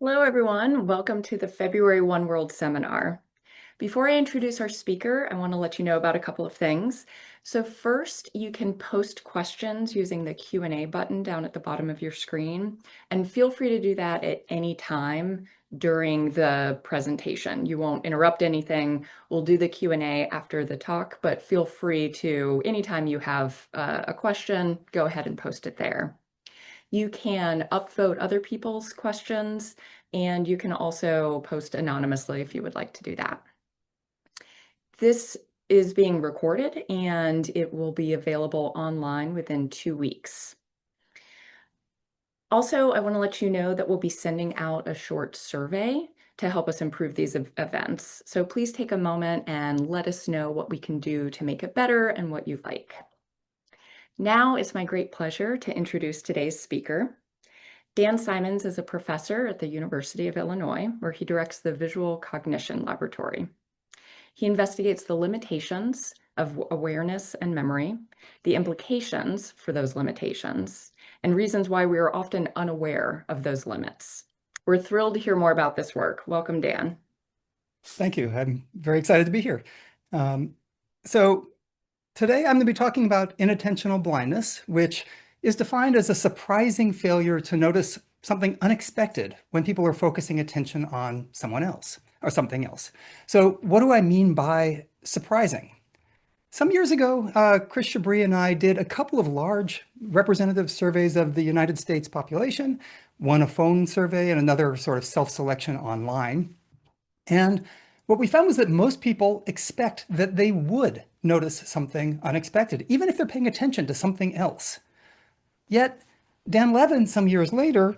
Hello, everyone. Welcome to the February One World seminar. Before I introduce our speaker, I want to let you know about a couple of things. So first, you can post questions using the Q&A button down at the bottom of your screen, and feel free to do that at any time during the presentation. You won't interrupt anything. We'll do the Q&A after the talk, but feel free to, anytime you have a question, go ahead and post it there. You can upvote other people's questions, and you can also post anonymously if you would like to do that. This is being recorded and it will be available online within 2 weeks. Also, I want to let you know that we'll be sending out a short survey to help us improve these events. So please take a moment and let us know what we can do to make it better and what you like. Now it's my great pleasure to introduce today's speaker. Dan Simons is a professor at the University of Illinois, where he directs the Visual Cognition Laboratory. He investigates the limitations of awareness and memory, the implications for those limitations, and reasons why we are often unaware of those limits. We're thrilled to hear more about this work. Welcome, Dan. Thank you. I'm very excited to be here. So today I'm going to be talking about inattentional blindness, which is defined as a surprising failure to notice something unexpected when people are focusing attention on someone else or something else. So what do I mean by surprising? Some years ago, Chris Chabris and I did a couple of large representative surveys of the United States population, one a phone survey and another sort of self-selection online. And what we found was that most people expect that they would notice something unexpected, even if they're paying attention to something else. Yet, Dan Levin, some years later,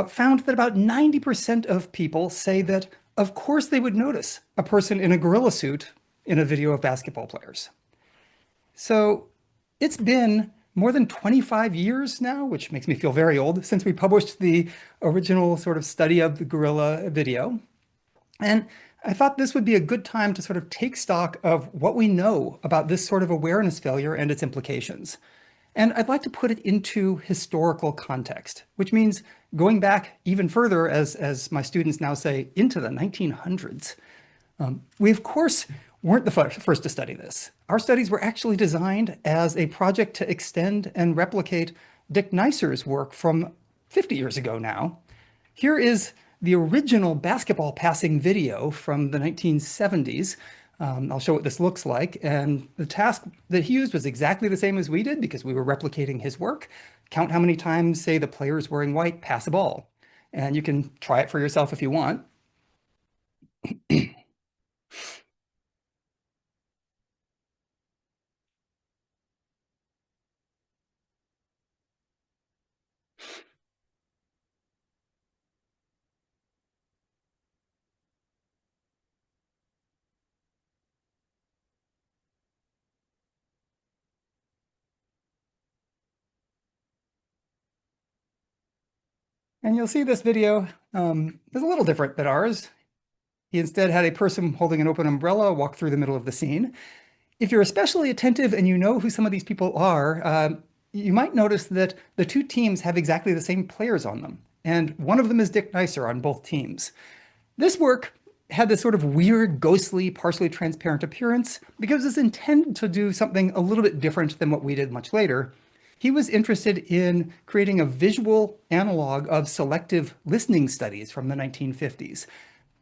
found that about 90% of people say that, of course, they would notice a person in a gorilla suit in a video of basketball players. So it's been more than 25 years now, which makes me feel very old, since we published the original sort of study of the gorilla video. And I thought this would be a good time to sort of take stock of what we know about this sort of awareness failure and its implications. And I'd like to put it into historical context, which means going back even further, as my students now say, into the 1900s. We, of course, weren't the first to study this. Our studies were actually designed as a project to extend and replicate Dick Neisser's work from 50 years ago now. Here is the original basketball passing video from the 1970s. I'll show what this looks like. And the task that he used was exactly the same as we did because we were replicating his work. Count how many times, say, the players wearing white pass a ball. And you can try it for yourself if you want. And you'll see this video is a little different than ours. He instead had a person holding an open umbrella walk through the middle of the scene. If you're especially attentive and you know who some of these people are, you might notice that the two teams have exactly the same players on them. And one of them is Dick Neisser on both teams. This work had this sort of weird, ghostly, partially transparent appearance because it's intended to do something a little bit different than what we did much later. He was interested in creating a visual analog of selective listening studies from the 1950s.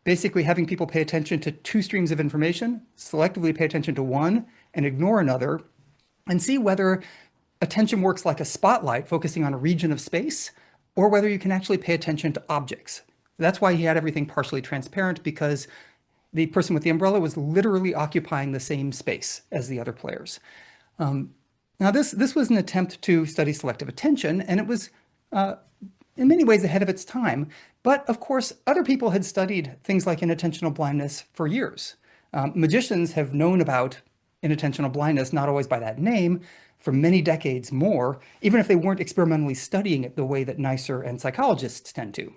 Basically having people pay attention to two streams of information, selectively pay attention to one and ignore another, and see whether attention works like a spotlight focusing on a region of space, or whether you can actually pay attention to objects. That's why he had everything partially transparent, because the person with the umbrella was literally occupying the same space as the other players. Now, this was an attempt to study selective attention, and it was in many ways ahead of its time. But of course, other people had studied things like inattentional blindness for years. Magicians have known about inattentional blindness, not always by that name, for many decades more, even if they weren't experimentally studying it the way that Neisser and psychologists tend to.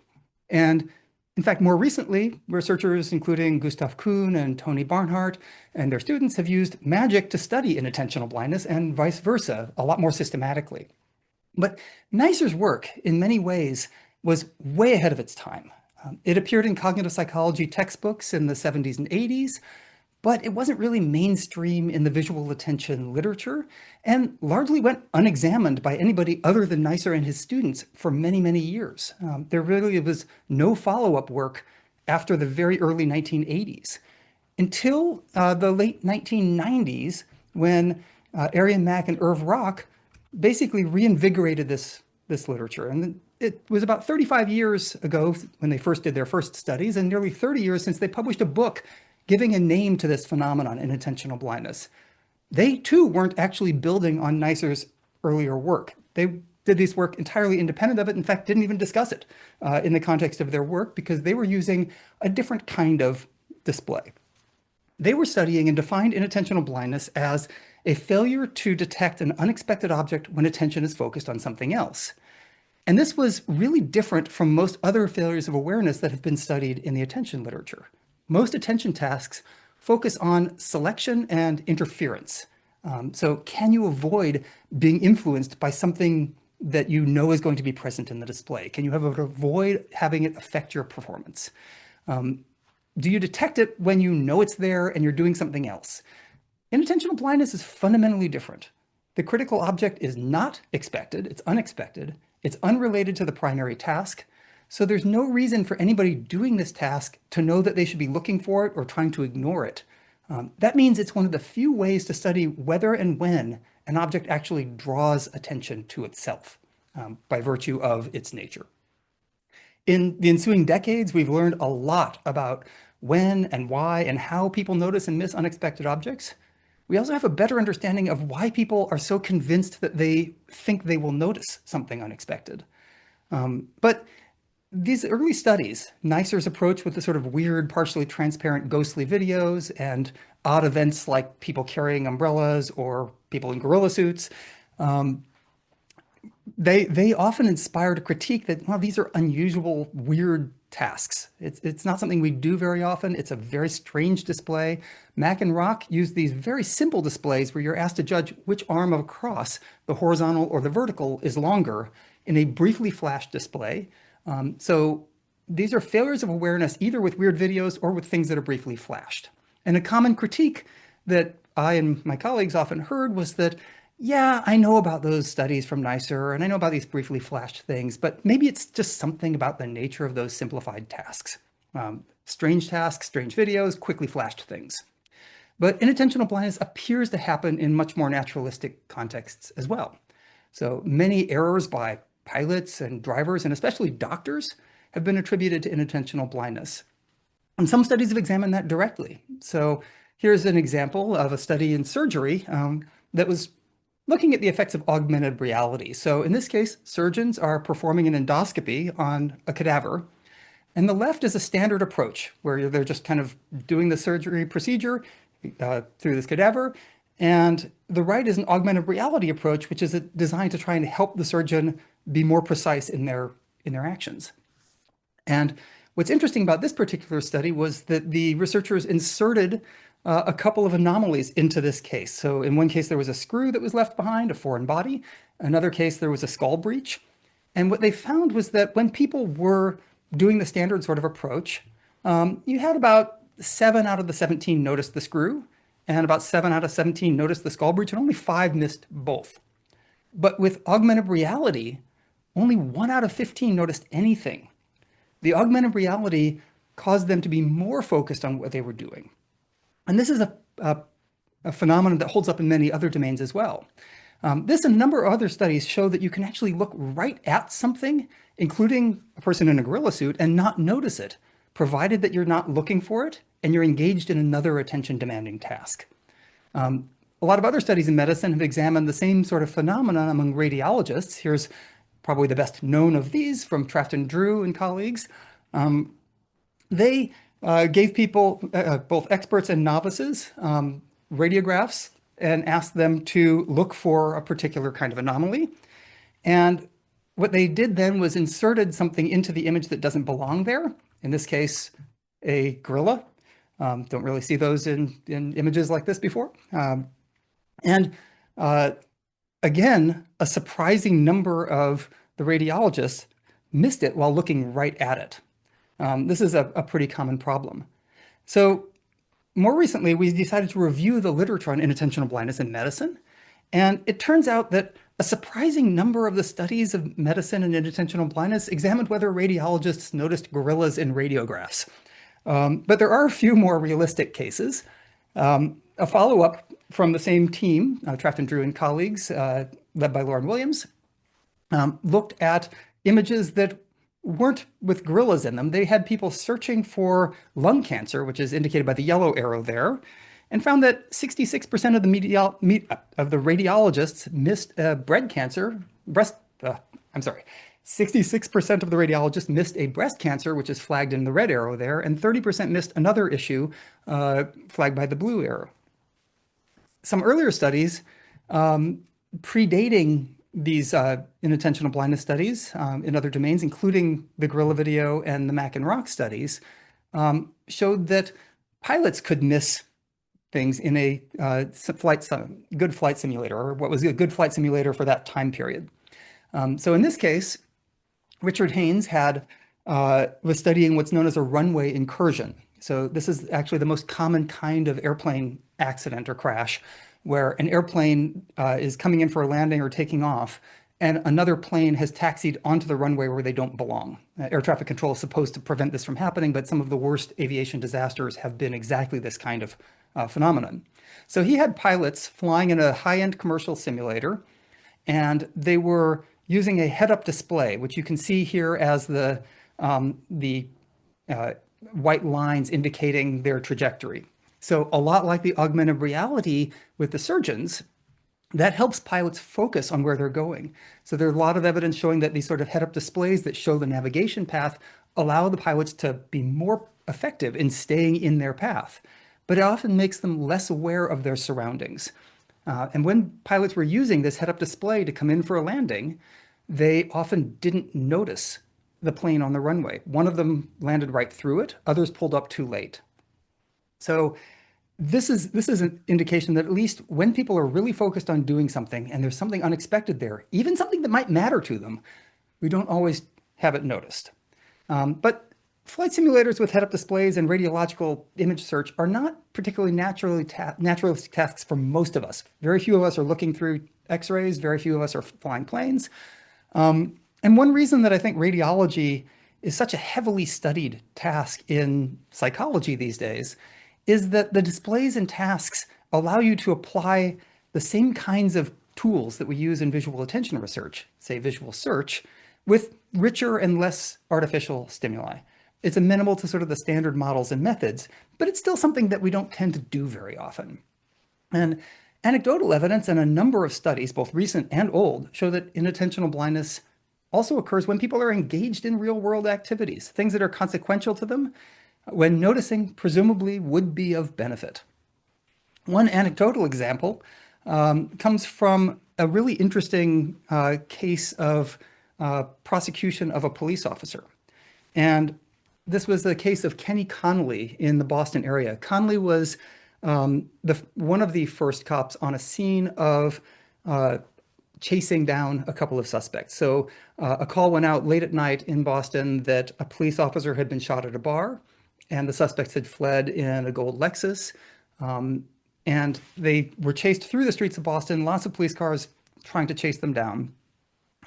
And in fact, more recently, researchers including Gustav Kuhn and Tony Barnhart and their students have used magic to study inattentional blindness and vice versa a lot more systematically. But Neisser's work, in many ways, was way ahead of its time. It appeared in cognitive psychology textbooks in the 70s and 80s, but it wasn't really mainstream in the visual attention literature and largely went unexamined by anybody other than Neisser and his students for many, many years. There really was no follow-up work after the very early 1980s until the late 1990s when Arian Mack and Irv Rock basically reinvigorated this literature. And it was about 35 years ago when they first did their first studies, and nearly 30 years since they published a book giving a name to this phenomenon, inattentional blindness. They too weren't actually building on Neisser's earlier work. They did this work entirely independent of it. In fact, didn't even discuss it in the context of their work because they were using a different kind of display. They were studying and defined inattentional blindness as a failure to detect an unexpected object when attention is focused on something else. And this was really different from most other failures of awareness that have been studied in the attention literature. Most attention tasks focus on selection and interference. So can you avoid being influenced by something that you know is going to be present in the display? Can you avoid having it affect your performance? Do you detect it when you know it's there and you're doing something else? Inattentional blindness is fundamentally different. The critical object is not expected, it's unexpected, it's unrelated to the primary task, so there's no reason for anybody doing this task to know that they should be looking for it or trying to ignore it. That means it's one of the few ways to study whether and when an object actually draws attention to itself by virtue of its nature. In the ensuing decades, we've learned a lot about when and why and how people notice and miss unexpected objects. We also have a better understanding of why people are so convinced that they think they will notice something unexpected. But these early studies, Neisser's approach with the sort of weird, partially transparent, ghostly videos and odd events like people carrying umbrellas or people in gorilla suits, they often inspired a critique that, well, these are unusual, weird tasks. It's not something we do very often. It's a very strange display. Mack and Rock use these very simple displays where you're asked to judge which arm of a cross, the horizontal or the vertical, is longer in a briefly flashed display. So these are failures of awareness either with weird videos or with things that are briefly flashed. And a common critique that I and my colleagues often heard was that, yeah, I know about those studies from Neisser and I know about these briefly flashed things, but maybe it's just something about the nature of those simplified tasks. Strange tasks, strange videos, quickly flashed things. But inattentional blindness appears to happen in much more naturalistic contexts as well. So many errors by pilots and drivers, and especially doctors, have been attributed to inattentional blindness. And some studies have examined that directly. So here's an example of a study in surgery that was looking at the effects of augmented reality. So in this case, surgeons are performing an endoscopy on a cadaver. And the left is a standard approach where they're just kind of doing the surgery procedure through this cadaver. And the right is an augmented reality approach, which is designed to try and help the surgeon be more precise in their actions. And what's interesting about this particular study was that the researchers inserted a couple of anomalies into this case. So in one case, there was a screw that was left behind, a foreign body. Another case, there was a skull breach. And what they found was that when people were doing the standard sort of approach, you had about 7 out of the 17 noticed the screw, and about 7 out of 17 noticed the skull breach, and only 5 missed both. But with augmented reality, only 1 out of 15 noticed anything. The augmented reality caused them to be more focused on what they were doing. And this is a phenomenon that holds up in many other domains as well. This and a number of other studies show that you can actually look right at something, including a person in a gorilla suit, and not notice it, provided that you're not looking for it and you're engaged in another attention-demanding task. A lot of other studies in medicine have examined the same sort of phenomenon among radiologists. Here's probably the best known of these from Trafton Drew and colleagues. They gave people, both experts and novices, radiographs and asked them to look for a particular kind of anomaly. And what they did then was inserted something into the image that doesn't belong there. In this case, a gorilla. Don't really see those in images like this before. Again, a surprising number of the radiologists missed it while looking right at it. This is a pretty common problem. So more recently, we decided to review the literature on inattentional blindness in medicine. And it turns out that a surprising number of the studies of medicine and inattentional blindness examined whether radiologists noticed gorillas in radiographs. But there are a few more realistic cases. A follow-up from the same team, Traft and Drew and colleagues, led by Lauren Williams, looked at images that weren't with gorillas in them. They had people searching for lung cancer, which is indicated by the yellow arrow there, and found that 66% of the radiologists missed breast cancer. 66% of the radiologists missed a breast cancer, which is flagged in the red arrow there, and 30% missed another issue flagged by the blue arrow. Some earlier studies predating these inattentional blindness studies in other domains, including the gorilla video and the Mac and Rock studies, showed that pilots could miss things in a good flight simulator, or what was a good flight simulator for that time period. So in this case, Richard Haynes was studying what's known as a runway incursion. So this is actually the most common kind of airplane accident or crash, where an airplane is coming in for a landing or taking off, and another plane has taxied onto the runway where they don't belong. Air traffic control is supposed to prevent this from happening, but some of the worst aviation disasters have been exactly this kind of phenomenon. So he had pilots flying in a high-end commercial simulator, and they were using a head-up display, which you can see here as the white lines indicating their trajectory. So a lot like the augmented reality with the surgeons, that helps pilots focus on where they're going. So there's a lot of evidence showing that these sort of head-up displays that show the navigation path allow the pilots to be more effective in staying in their path, but it often makes them less aware of their surroundings. And when pilots were using this head-up display to come in for a landing, they often didn't notice the plane on the runway. One of them landed right through it, others pulled up too late. So this is an indication that at least when people are really focused on doing something and there's something unexpected there, even something that might matter to them, we don't always have it noticed. But flight simulators with head-up displays and radiological image search are not particularly naturalistic tasks for most of us. Very few of us are looking through X-rays. Very few of us are flying planes. And one reason that I think radiology is such a heavily studied task in psychology these days is that the displays and tasks allow you to apply the same kinds of tools that we use in visual attention research, say visual search, with richer and less artificial stimuli. It's amenable to sort of the standard models and methods, but it's still something that we don't tend to do very often. And anecdotal evidence and a number of studies, both recent and old, show that inattentional blindness also occurs when people are engaged in real-world activities, things that are consequential to them, when noticing presumably would be of benefit. One anecdotal example comes from a really interesting case of prosecution of a police officer. And this was the case of Kenny Connolly in the Boston area. Connolly was one of the first cops on a scene of chasing down a couple of suspects. So a call went out late at night in Boston that a police officer had been shot at a bar, and the suspects had fled in a gold Lexus. And they were chased through the streets of Boston, lots of police cars trying to chase them down.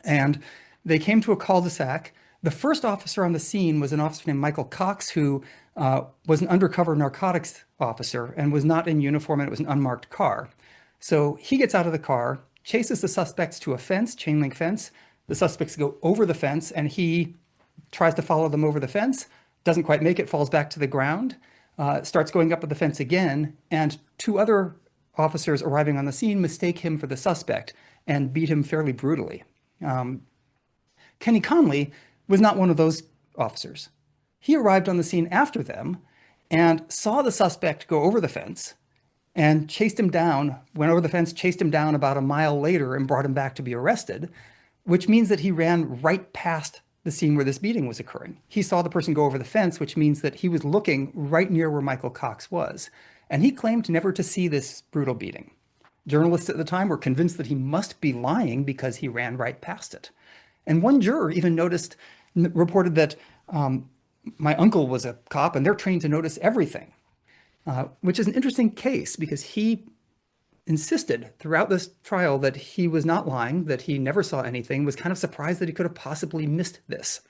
And they came to a cul-de-sac. The first officer on the scene was an officer named Michael Cox, who was an undercover narcotics officer and was not in uniform, and it was an unmarked car. So he gets out of the car, chases the suspects to a fence, chain link fence. The suspects go over the fence, and he tries to follow them over the fence, doesn't quite make it, falls back to the ground, starts going up the fence again, and two other officers arriving on the scene mistake him for the suspect and beat him fairly brutally. Kenny Connolly was not one of those officers. He arrived on the scene after them and saw the suspect go over the fence and chased him down, went over the fence, chased him down about a mile later and brought him back to be arrested, which means that he ran right past the scene where this beating was occurring. He saw the person go over the fence, which means that he was looking right near where Michael Cox was. And he claimed never to see this brutal beating. Journalists at the time were convinced that he must be lying because he ran right past it. And one juror even reported that my uncle was a cop and they're trained to notice everything, which is an interesting case because he insisted throughout this trial that he was not lying, that he never saw anything, was kind of surprised that he could have possibly missed this.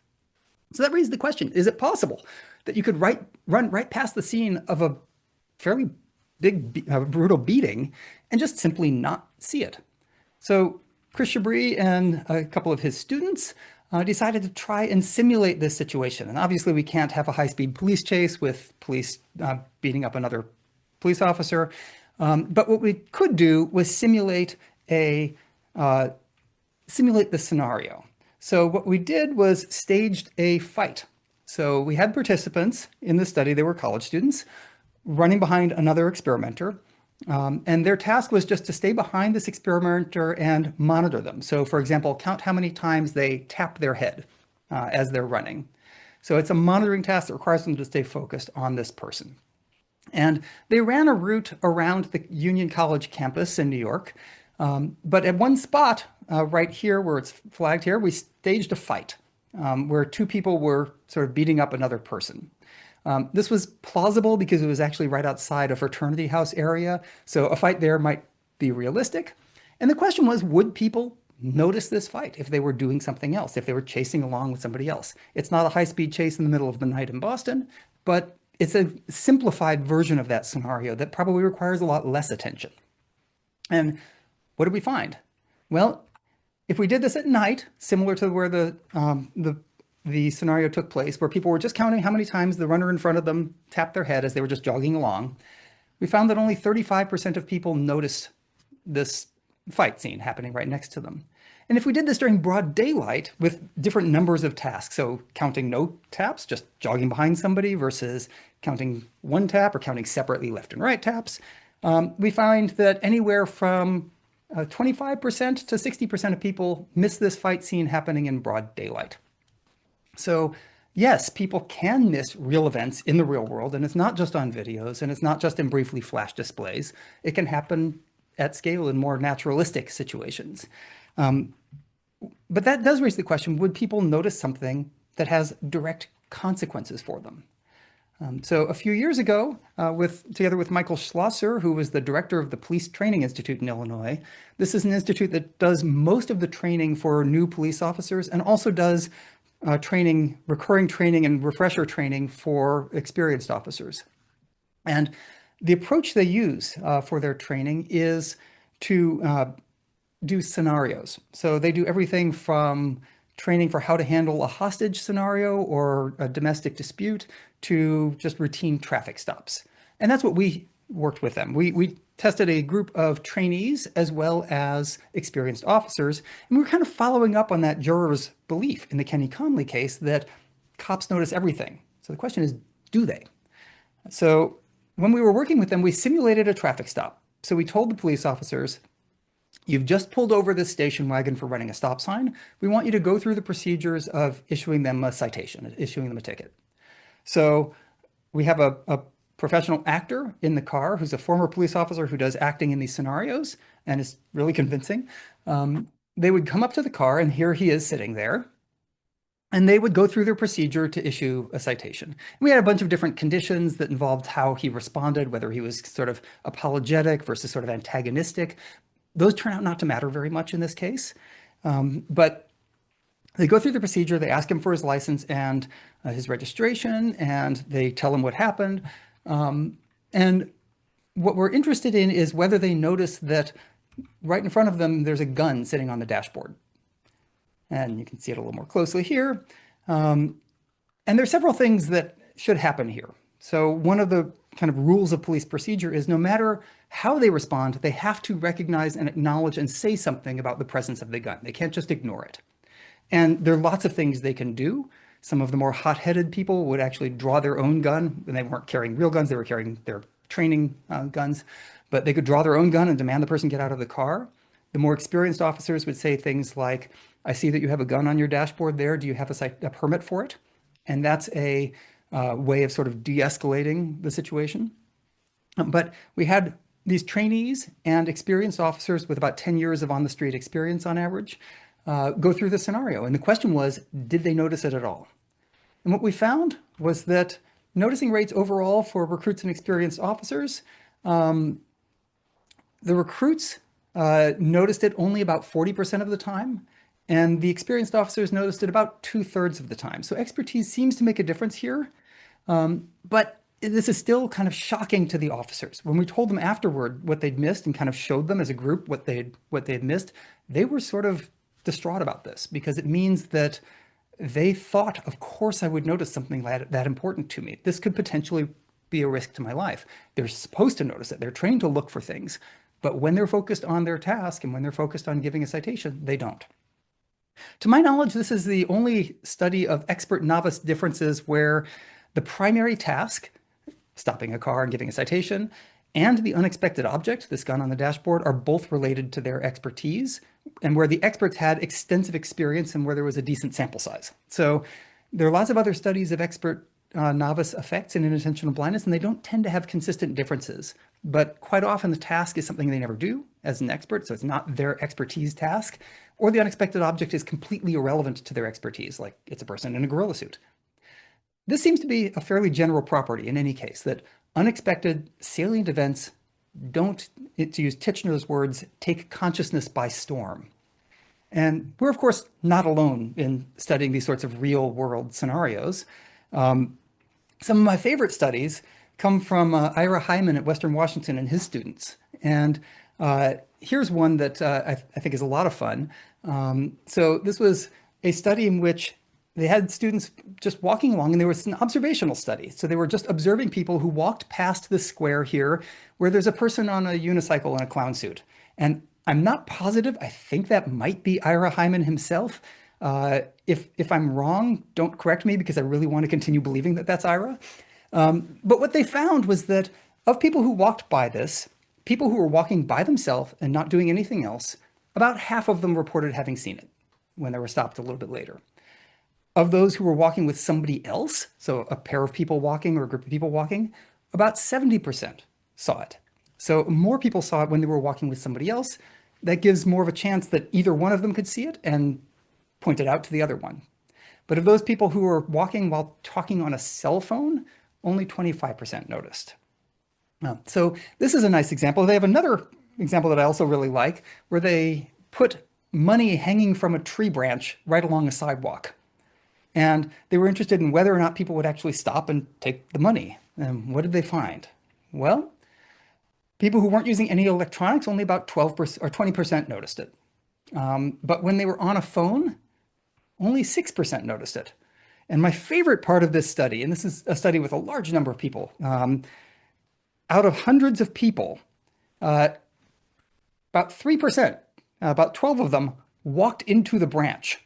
So that raised the question, is it possible that you could run right past the scene of a fairly big, brutal beating and just simply not see it? So Chris Chabris and a couple of his students decided to try and simulate this situation. And obviously we can't have a high-speed police chase with police beating up another police officer. But what we could do was simulate the scenario. So what we did was staged a fight. So we had participants in the study, they were college students, running behind another experimenter. And their task was just to stay behind this experimenter and monitor them. So for example, count how many times they tap their head as they're running. So it's a monitoring task that requires them to stay focused on this person. And they ran a route around the Union College campus in New York. But at one spot right here where it's flagged here, we staged a fight where two people were sort of beating up another person. This was plausible because it was actually right outside a fraternity house area. So a fight there might be realistic. And the question was, would people notice this fight if they were doing something else, if they were chasing along with somebody else? It's not a high-speed chase in the middle of the night in Boston, but it's a simplified version of that scenario that probably requires a lot less attention. And what did we find? Well, if we did this at night, similar to where the scenario took place, where people were just counting how many times the runner in front of them tapped their head as they were just jogging along, we found that only 35% of people noticed this fight scene happening right next to them. And if we did this during broad daylight with different numbers of tasks, so counting no taps, just jogging behind somebody versus counting one tap or counting separately left and right taps, we find that anywhere from 25% to 60% of people miss this fight scene happening in broad daylight. So yes, people can miss real events in the real world, and it's not just on videos, and it's not just in briefly flash displays. It can happen at scale in more naturalistic situations. But that does raise the question, would people notice something that has direct consequences for them? So a few years ago, together with Michael Schlosser, who was the director of the Police Training Institute in Illinois, this is an institute that does most of the training for new police officers and also does recurring training and refresher training for experienced officers. And the approach they use for their training is to do scenarios. So they do everything from training for how to handle a hostage scenario or a domestic dispute to just routine traffic stops. And that's what we worked with them. We tested a group of trainees as well as experienced officers, and we were kind of following up on that juror's belief in the Kenny Conley case that cops notice everything. So the question is, do they? So when we were working with them, we simulated a traffic stop. So we told the police officers, you've just pulled over this station wagon for running a stop sign. We want you to go through the procedures of issuing them a citation, issuing them a ticket. So we have a professional actor in the car who's a former police officer who does acting in these scenarios and is really convincing. They would come up to the car, and here he is sitting there, and they would go through their procedure to issue a citation. We had a bunch of different conditions that involved how he responded, whether he was sort of apologetic versus sort of antagonistic. Those turn out not to matter very much in this case. But they go through the procedure, they ask him for his license and his registration, and they tell him what happened. And what we're interested in is whether they notice that right in front of them, there's a gun sitting on the dashboard. And you can see it a little more closely here. And there's several things that should happen here. So one of the kind of rules of police procedure is no matter how they respond, they have to recognize and acknowledge and say something about the presence of the gun. They can't just ignore it. And there are lots of things they can do. Some of the more hot-headed people would actually draw their own gun, and they weren't carrying real guns, they were carrying their training guns, but they could draw their own gun and demand the person get out of the car. The more experienced officers would say things like, I see that you have a gun on your dashboard there, do you have a permit for it? And that's a way of sort of de-escalating the situation. But we had these trainees and experienced officers with about 10 years of on-the-street experience on average go through the scenario. And the question was, did they notice it at all? And what we found was that noticing rates overall for recruits and experienced officers, um, the recruits noticed it only about 40% of the time, and the experienced officers noticed it about 2/3 of the time. So expertise seems to make a difference here, but this is still kind of shocking to the officers. When we told them afterward what they'd missed and kind of showed them as a group what they'd missed, they were sort of distraught about this because it means that they thought, of course, I would notice something that important to me. This could potentially be a risk to my life. They're supposed to notice it. They're trained to look for things. But when they're focused on their task and when they're focused on giving a citation, they don't. To my knowledge, this is the only study of expert-novice differences where the primary task, stopping a car and giving a citation, and the unexpected object, this gun on the dashboard, are both related to their expertise, and where the experts had extensive experience and where there was a decent sample size. So there are lots of other studies of expert novice effects in inattentional blindness, and they don't tend to have consistent differences. But quite often the task is something they never do as an expert, so it's not their expertise task, or the unexpected object is completely irrelevant to their expertise, like it's a person in a gorilla suit. This seems to be a fairly general property in any case, that unexpected salient events don't, to use Titchener's words, take consciousness by storm. And we're, of course, not alone in studying these sorts of real world scenarios. Some of my favorite studies come from Ira Hyman at Western Washington and his students. And here's one that I think is a lot of fun. So this was a study in which they had students just walking along, and there was an observational study. So they were just observing people who walked past this square here where there's a person on a unicycle in a clown suit. And I'm not positive. I think that might be Ira Hyman himself. If I'm wrong, don't correct me because I really want to continue believing that that's Ira. But what they found was that of people who walked by this, people who were walking by themselves and not doing anything else, about half of them reported having seen it when they were stopped a little bit later. Of those who were walking with somebody else, so a pair of people walking or a group of people walking, about 70% saw it. So more people saw it when they were walking with somebody else. That gives more of a chance that either one of them could see it and point it out to the other one. But of those people who were walking while talking on a cell phone, only 25% noticed. So this is a nice example. They have another example that I also really like, where they put money hanging from a tree branch right along a sidewalk. And they were interested in whether or not people would actually stop and take the money. And what did they find? Well, people who weren't using any electronics, only about 12% or 20% noticed it. But when they were on a phone, only 6% noticed it. And my favorite part of this study, and this is a study with a large number of people, out of hundreds of people, about 3%, about 12 of them walked into the branch.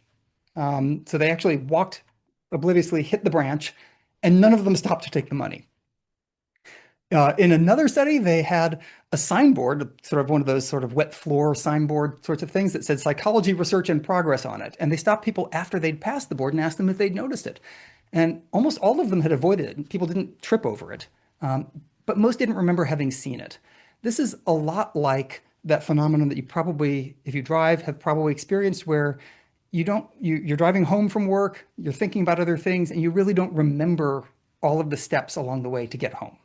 So they actually walked obliviously, hit the branch, and none of them stopped to take the money. In another study, they had a signboard, sort of one of those sort of wet floor signboard sorts of things that said psychology research in progress on it. And they stopped people after they'd passed the board and asked them if they'd noticed it. And almost all of them had avoided it. People didn't trip over it. But most didn't remember having seen it. This is a lot like that phenomenon that you probably, if you drive, have probably experienced where you're driving home from work, you're thinking about other things, and you really don't remember all of the steps along the way to get home.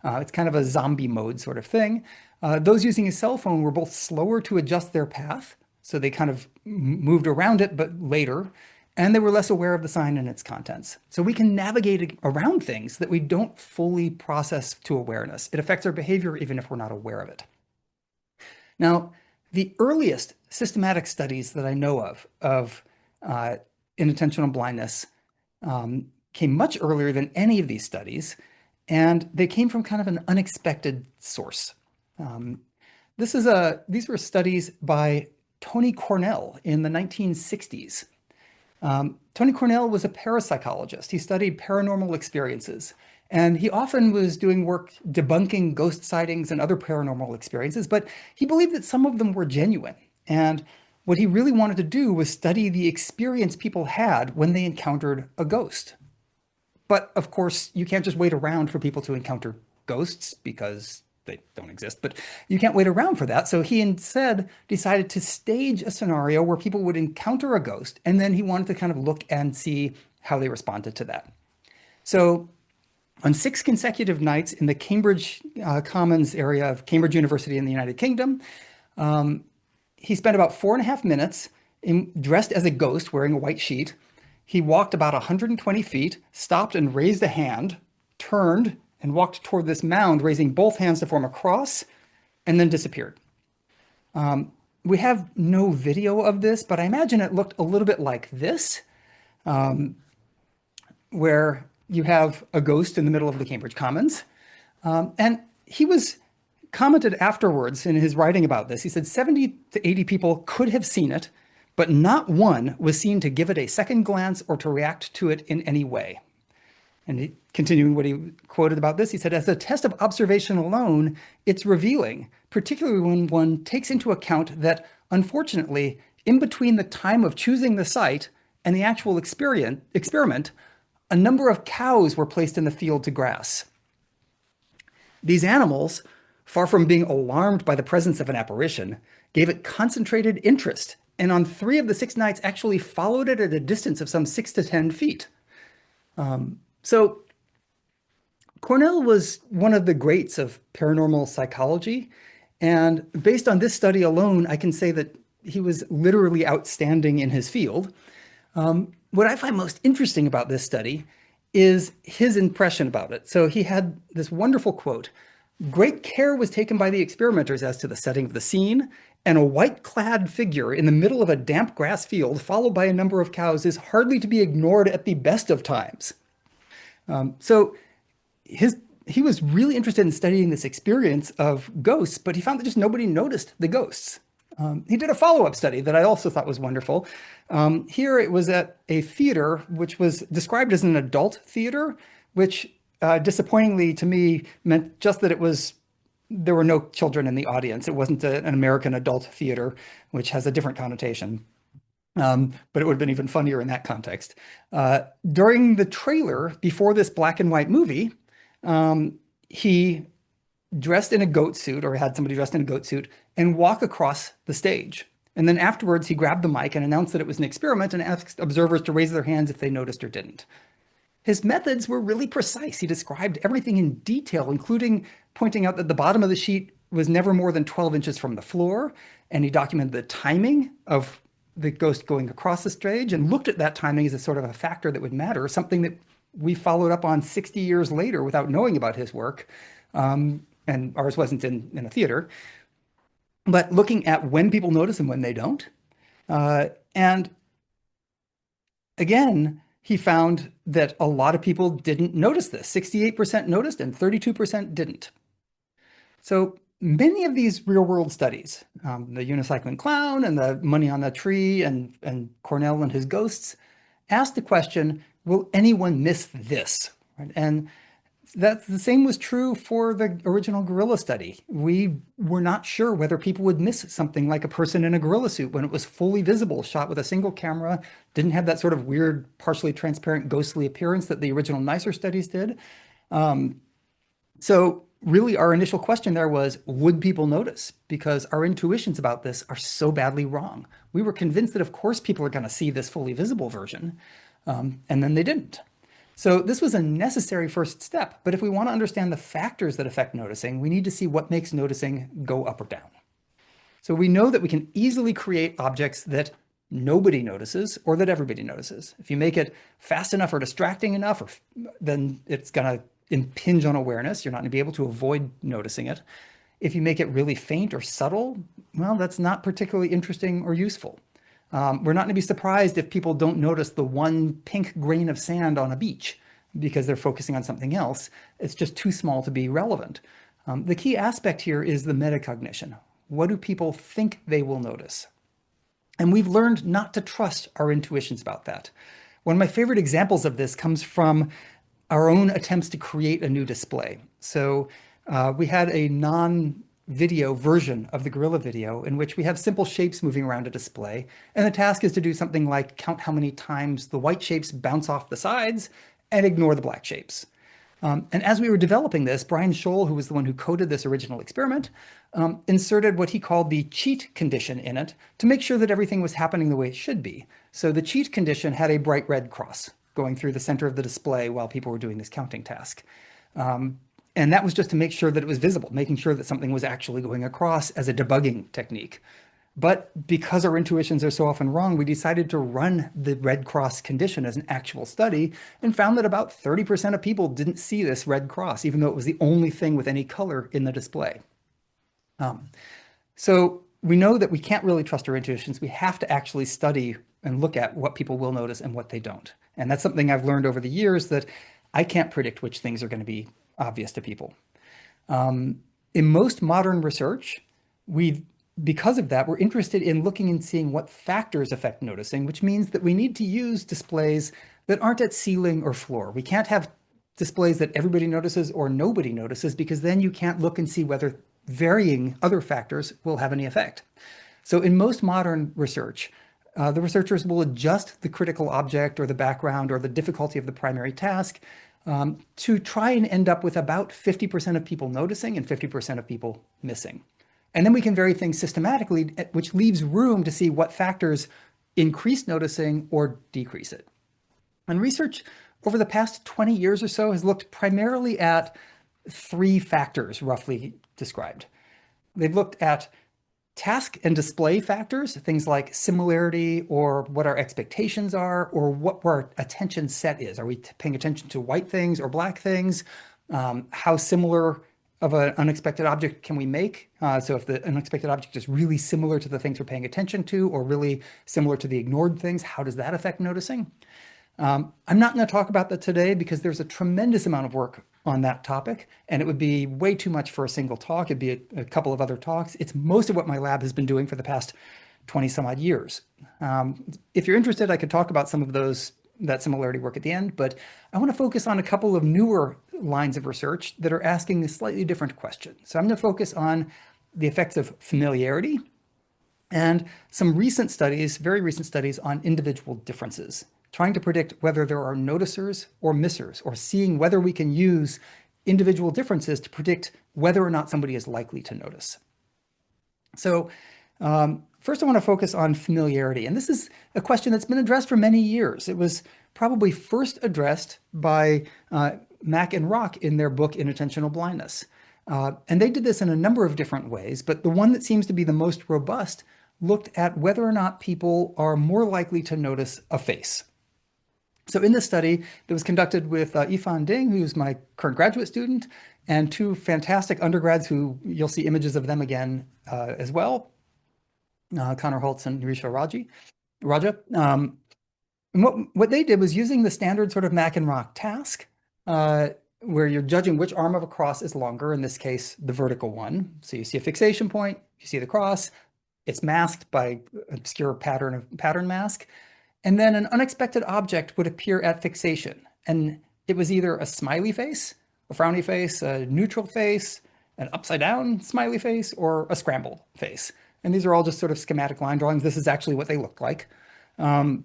It's kind of a zombie mode sort of thing. Those using a cell phone were both slower to adjust their path, so they kind of moved around it, but later, and they were less aware of the sign and its contents. So we can navigate around things that we don't fully process to awareness. It affects our behavior even if we're not aware of it. Now, the earliest systematic studies that I know of inattentional blindness came much earlier than any of these studies, and they came from kind of an unexpected source. These were studies by Tony Cornell in the 1960s. Tony Cornell was a parapsychologist. He studied paranormal experiences, and he often was doing work debunking ghost sightings and other paranormal experiences, but he believed that some of them were genuine. And what he really wanted to do was study the experience people had when they encountered a ghost. But of course, you can't just wait around for people to encounter ghosts because they don't exist, but you can't wait around for that. So he instead decided to stage a scenario where people would encounter a ghost, and then he wanted to kind of look and see how they responded to that. So on 6 consecutive nights in the Cambridge Commons area of Cambridge University in the United Kingdom, he spent about 4.5 minutes dressed as a ghost wearing a white sheet. He walked about 120 feet, stopped and raised a hand, turned and walked toward this mound, raising both hands to form a cross, and then disappeared. We have no video of this, but I imagine it looked a little bit like this, where you have a ghost in the middle of the Cambridge Commons. And he was commented afterwards in his writing about this. He said 70 to 80 people could have seen it, but not one was seen to give it a second glance or to react to it in any way. And continuing what he quoted about this, he said, as a test of observation alone, it's revealing, particularly when one takes into account that, unfortunately, in between the time of choosing the site and the actual experiment, a number of cows were placed in the field to grass. These animals, far from being alarmed by the presence of an apparition, gave it concentrated interest, and on 3 of the 6 nights actually followed it at a distance of some 6 to 10 feet. So Cornell was one of the greats of paranormal psychology, and based on this study alone, I can say that he was literally outstanding in his field. What I find most interesting about this study is his impression about it. So he had this wonderful quote: "Great care was taken by the experimenters as to the setting of the scene, and a white-clad figure in the middle of a damp grass field followed by a number of cows is hardly to be ignored at the best of times." So he was really interested in studying this experience of ghosts, but he found that just nobody noticed the ghosts. He did a follow-up study that I also thought was wonderful. Here it was at a theater which was described as an adult theater, which disappointingly to me meant just that there were no children in the audience. It wasn't an American adult theater, which has a different connotation. But it would have been even funnier in that context. During the trailer, before this black and white movie, he dressed in a goat suit, or had somebody dressed in a goat suit, and walk across the stage. And then afterwards, he grabbed the mic and announced that it was an experiment and asked observers to raise their hands if they noticed or didn't. His methods were really precise. He described everything in detail, including pointing out that the bottom of the sheet was never more than 12 inches from the floor, and he documented the timing of the ghost going across the stage and looked at that timing as a sort of a factor that would matter, something that we followed up on 60 years later without knowing about his work. And ours wasn't in a theater. But looking at when people notice and when they don't. And again, he found that a lot of people didn't notice this. 68% noticed and 32% didn't. So many of these real-world studies, the unicycling clown and the money on the tree and Cornell and his ghosts, asked the question, will anyone miss this? Right? And that the same was true for the original gorilla study. We were not sure whether people would miss something like a person in a gorilla suit when it was fully visible, shot with a single camera, didn't have that sort of weird, partially transparent, ghostly appearance that the original nicer studies did. So really our initial question there was, would people notice? Because our intuitions about this are so badly wrong. We were convinced that of course people are going to see this fully visible version, and then they didn't. So this was a necessary first step, but if we want to understand the factors that affect noticing, we need to see what makes noticing go up or down. So we know that we can easily create objects that nobody notices or that everybody notices. If you make it fast enough or distracting enough, then it's going to impinge on awareness. You're not going to be able to avoid noticing it. If you make it really faint or subtle, well, that's not particularly interesting or useful. We're not going to be surprised if people don't notice the one pink grain of sand on a beach because they're focusing on something else. It's just too small to be relevant. The key aspect here is the metacognition. What do people think they will notice? And we've learned not to trust our intuitions about that. One of my favorite examples of this comes from our own attempts to create a new display. So we had a non-video version of the gorilla video in which we have simple shapes moving around a display. And the task is to do something like count how many times the white shapes bounce off the sides and ignore the black shapes. And as we were developing this, Brian Scholl, who was the one who coded this original experiment, inserted what he called the cheat condition in it to make sure that everything was happening the way it should be. So the cheat condition had a bright red cross going through the center of the display while people were doing this counting task. Um, and that was just to make sure that it was visible, making sure that something was actually going across as a debugging technique. But because our intuitions are so often wrong, we decided to run the red cross condition as an actual study and found that about 30% of people didn't see this red cross, even though it was the only thing with any color in the display. Um, so we know that we can't really trust our intuitions. We have to actually study and look at what people will notice and what they don't. And that's something I've learned over the years, that I can't predict which things are going to be obvious to people. In most modern research, because of that, we're interested in looking and seeing what factors affect noticing, which means that we need to use displays that aren't at ceiling or floor. We can't have displays that everybody notices or nobody notices, because then you can't look and see whether varying other factors will have any effect. So in most modern research, the researchers will adjust the critical object or the background or the difficulty of the primary task to try and end up with about 50% of people noticing and 50% of people missing. And then we can vary things systematically, which leaves room to see what factors increase noticing or decrease it. And research over the past 20 years or so has looked primarily at three factors, roughly described. They've looked at task and display factors, things like similarity or what our expectations are or what our attention set is. Are we paying attention to white things or black things? How similar of an unexpected object can we make? So if the unexpected object is really similar to the things we're paying attention to or really similar to the ignored things, how does that affect noticing? I'm not going to talk about that today because there's a tremendous amount of work on that topic, and it would be way too much for a single talk. It'd be a couple of other talks. It's most of what my lab has been doing for the past 20 some odd years. If you're interested, I could talk about some of that similarity work at the end, but I want to focus on a couple of newer lines of research that are asking a slightly different question. So I'm going to focus on the effects of familiarity and some recent studies, very recent studies on individual differences, trying to predict whether there are noticers or missers, or seeing whether we can use individual differences to predict whether or not somebody is likely to notice. So first I want to focus on familiarity. And this is a question that's been addressed for many years. It was probably first addressed by Mack and Rock in their book, Inattentional Blindness. And they did this in a number of different ways, but the one that seems to be the most robust looked at whether or not people are more likely to notice a face. So in this study that was conducted with Yifan Ding, who's my current graduate student, and two fantastic undergrads who you'll see images of them again as well, Connor Holtz and Risha Raja. And what they did was using the standard sort of Mack and Rock task, where you're judging which arm of a cross is longer, in this case, the vertical one. So you see a fixation point, you see the cross, it's masked by obscure pattern mask. And then an unexpected object would appear at fixation. And it was either a smiley face, a frowny face, a neutral face, an upside down smiley face, or a scrambled face. And these are all just sort of schematic line drawings. This is actually what they look like. And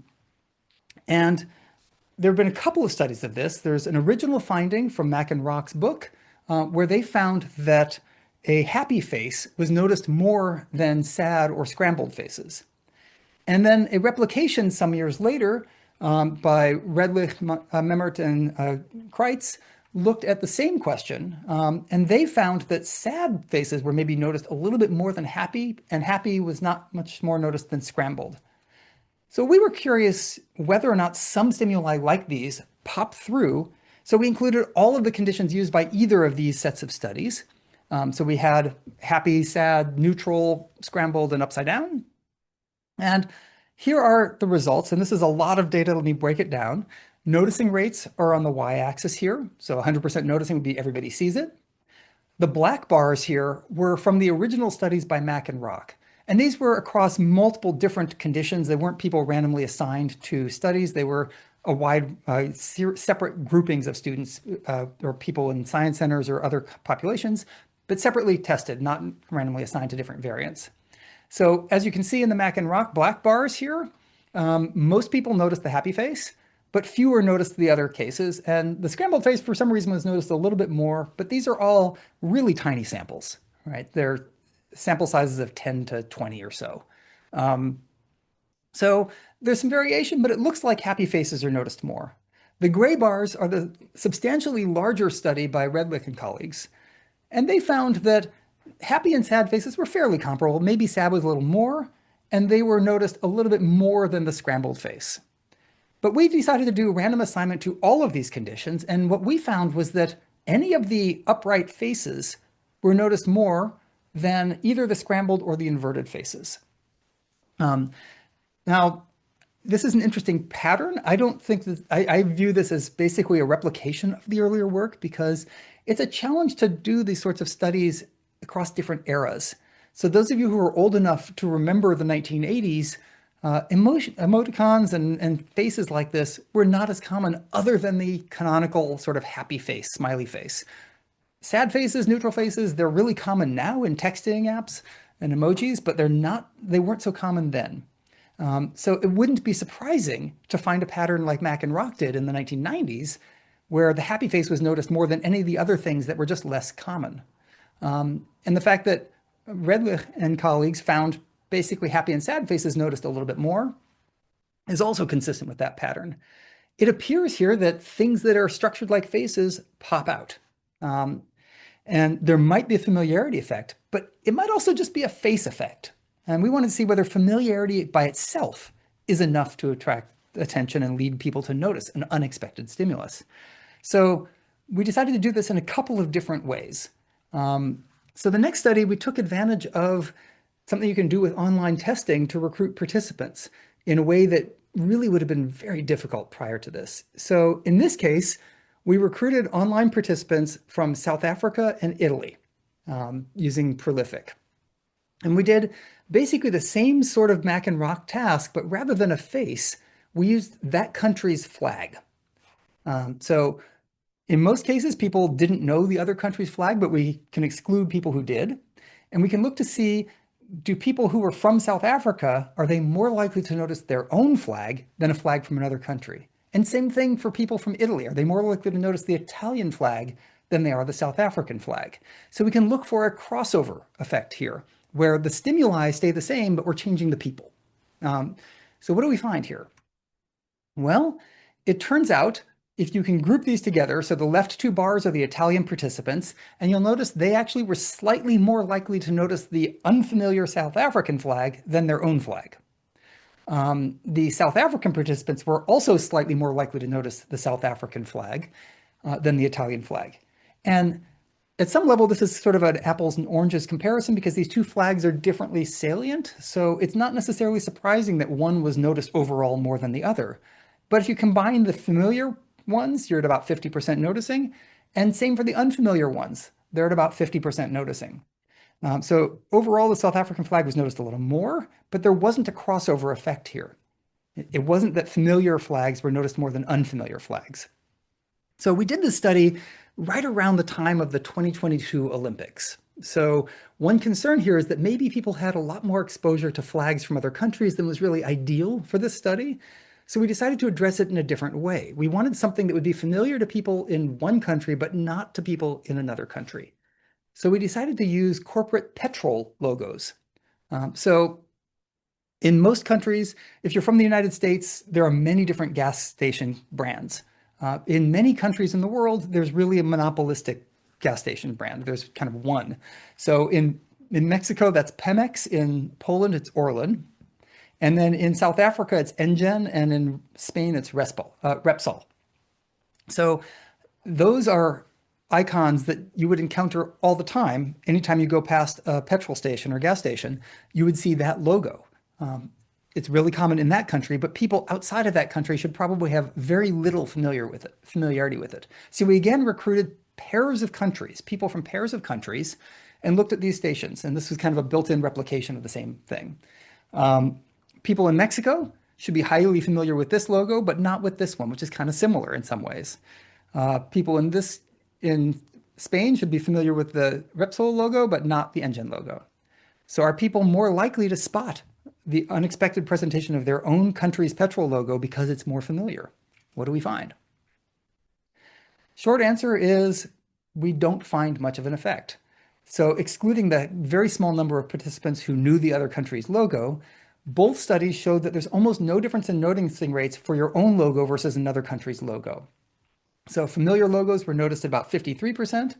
there have been a couple of studies of this. There's an original finding from Mack and Rock's book where they found that a happy face was noticed more than sad or scrambled faces. And then a replication some years later by Redlich, Memmert, and Kreitz looked at the same question, and they found that sad faces were maybe noticed a little bit more than happy, and happy was not much more noticed than scrambled. So we were curious whether or not some stimuli like these pop through. So we included all of the conditions used by either of these sets of studies. So we had happy, sad, neutral, scrambled, and upside down. And here are the results, and this is a lot of data. Let me break it down. Noticing rates are on the y-axis here. So 100% noticing would be everybody sees it. The black bars here were from the original studies by Mack and Rock. And these were across multiple different conditions. They weren't people randomly assigned to studies. They were a wide, separate groupings of students or people in science centers or other populations, but separately tested, not randomly assigned to different variants. So as you can see in the Mack and Rock black bars here, most people noticed the happy face, but fewer noticed the other cases. And the scrambled face, for some reason, was noticed a little bit more, but these are all really tiny samples, right? They're sample sizes of 10 to 20 or so. So there's some variation, but it looks like happy faces are noticed more. The gray bars are the substantially larger study by Redlich and colleagues, and they found that happy and sad faces were fairly comparable. Maybe sad was a little more, and they were noticed a little bit more than the scrambled face. But we decided to do a random assignment to all of these conditions, and what we found was that any of the upright faces were noticed more than either the scrambled or the inverted faces. Um, Now, this is an interesting pattern. I don't think that I view this as basically a replication of the earlier work because it's a challenge to do these sorts of studies across different eras. So those of you who are old enough to remember the 1980s, emoticons and faces like this were not as common other than the canonical sort of happy face, smiley face. Sad faces, neutral faces, they're really common now in texting apps and emojis, but they weren't so common then. So it wouldn't be surprising to find a pattern like Mac and Rock did in the 1990s, where the happy face was noticed more than any of the other things that were just less common. And the fact that Redlich and colleagues found basically happy and sad faces noticed a little bit more is also consistent with that pattern. It appears here that things that are structured like faces pop out. And there might be a familiarity effect, but it might also just be a face effect. And we want to see whether familiarity by itself is enough to attract attention and lead people to notice an unexpected stimulus. So we decided to do this in a couple of different ways. So the next study, we took advantage of something you can do with online testing to recruit participants in a way that really would have been very difficult prior to this. So in this case, we recruited online participants from South Africa and Italy using Prolific. And we did basically the same sort of Mac and Rock task, but rather than a face, we used that country's flag. So in most cases, people didn't know the other country's flag, but we can exclude people who did. And we can look to see, do people who are from South Africa, are they more likely to notice their own flag than a flag from another country? And same thing for people from Italy. Are they more likely to notice the Italian flag than they are the South African flag? So we can look for a crossover effect here, where the stimuli stay the same, but we're changing the people. So what do we find here? Well, it turns out if you can group these together, so the left two bars are the Italian participants, and you'll notice they actually were slightly more likely to notice the unfamiliar South African flag than their own flag. The South African participants were also slightly more likely to notice the South African flag than the Italian flag. And at some level, this is sort of an apples and oranges comparison because these two flags are differently salient. So it's not necessarily surprising that one was noticed overall more than the other. But if you combine the familiar ones, you're at about 50% noticing. And same for the unfamiliar ones. They're at about 50% noticing. So overall, the South African flag was noticed a little more, but there wasn't a crossover effect here. It wasn't that familiar flags were noticed more than unfamiliar flags. So we did this study right around the time of the 2022 Olympics. So one concern here is that maybe people had a lot more exposure to flags from other countries than was really ideal for this study. So we decided to address it in a different way. We wanted something that would be familiar to people in one country, but not to people in another country. So we decided to use corporate petrol logos. So in most countries, if you're from the United States, there are many different gas station brands. In many countries in the world, there's really a monopolistic gas station brand. There's kind of one. So in Mexico, that's Pemex. In Poland, it's Orlen. And then in South Africa, it's Engen. And in Spain, it's Repsol. So those are icons that you would encounter all the time. Anytime you go past a petrol station or gas station, you would see that logo. It's really common in that country, but people outside of that country should probably have very little familiarity with it. So we again recruited pairs of countries, people from pairs of countries, and looked at these stations. And this was kind of a built-in replication of the same thing. People in Mexico should be highly familiar with this logo, but not with this one, which is kind of similar in some ways. People in Spain should be familiar with the Repsol logo, but not the Engen logo. So are people more likely to spot the unexpected presentation of their own country's petrol logo because it's more familiar? What do we find? Short answer is we don't find much of an effect. So excluding the very small number of participants who knew the other country's logo, Both studies showed that there's almost no difference in noticing rates for your own logo versus another country's logo. So familiar logos were noticed at about 53%,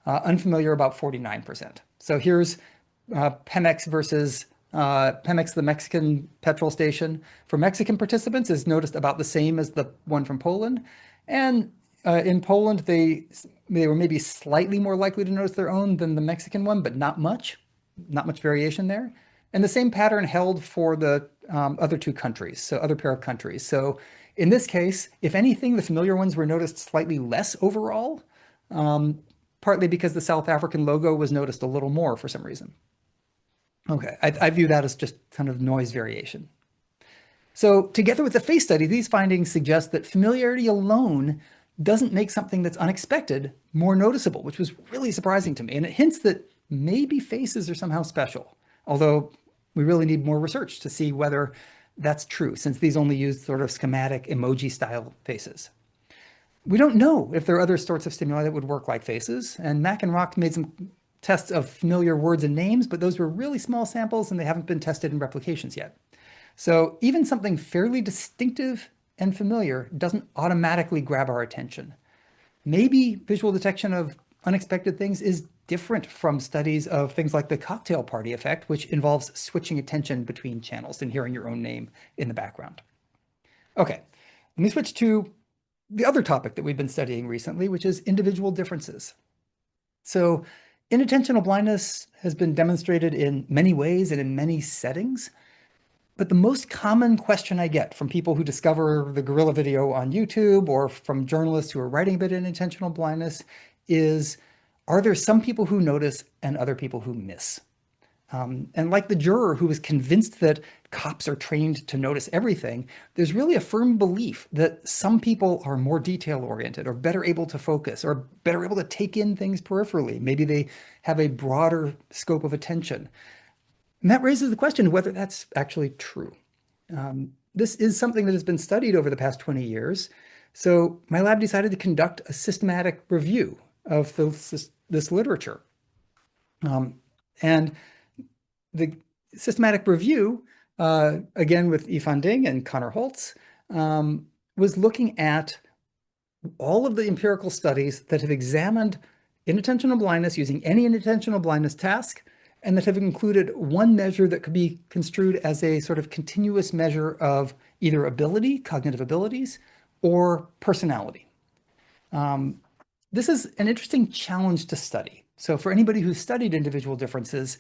unfamiliar about 49%. So here's Pemex versus Pemex, the Mexican petrol station. For Mexican participants is noticed about the same as the one from Poland. And in Poland, they were maybe slightly more likely to notice their own than the Mexican one, but not much variation there. And the same pattern held for the other two countries, so other pair of countries. So in this case, if anything, the familiar ones were noticed slightly less overall, partly because the South African logo was noticed a little more for some reason. Okay, I view that as just kind of noise variation. So together with the face study, these findings suggest that familiarity alone doesn't make something that's unexpected more noticeable, which was really surprising to me. And it hints that maybe faces are somehow special, although we really need more research to see whether that's true, since these only use sort of schematic emoji style faces. We don't know if there are other sorts of stimuli that would work like faces, and Mack and Rock made some tests of familiar words and names, but those were really small samples and they haven't been tested in replications yet. So even something fairly distinctive and familiar doesn't automatically grab our attention. Maybe visual detection of unexpected things is different from studies of things like the cocktail party effect, which involves switching attention between channels and hearing your own name in the background. Okay, let me switch to the other topic that we've been studying recently, which is individual differences. So inattentional blindness has been demonstrated in many ways and in many settings. But the most common question I get from people who discover the gorilla video on YouTube or from journalists who are writing about inattentional blindness is, are there some people who notice and other people who miss? And like the juror who was convinced that cops are trained to notice everything, there's really a firm belief that some people are more detail-oriented or better able to focus or better able to take in things peripherally. Maybe they have a broader scope of attention. And that raises the question of whether that's actually true. This is something that has been studied over the past 20 years. So my lab decided to conduct a systematic review of this literature. And the systematic review, again with Yifan Ding and Connor Holtz, was looking at all of the empirical studies that have examined inattentional blindness using any inattentional blindness task, and that have included one measure that could be construed as a sort of continuous measure of either ability, cognitive abilities, or personality. This is an interesting challenge to study. So for anybody who's studied individual differences,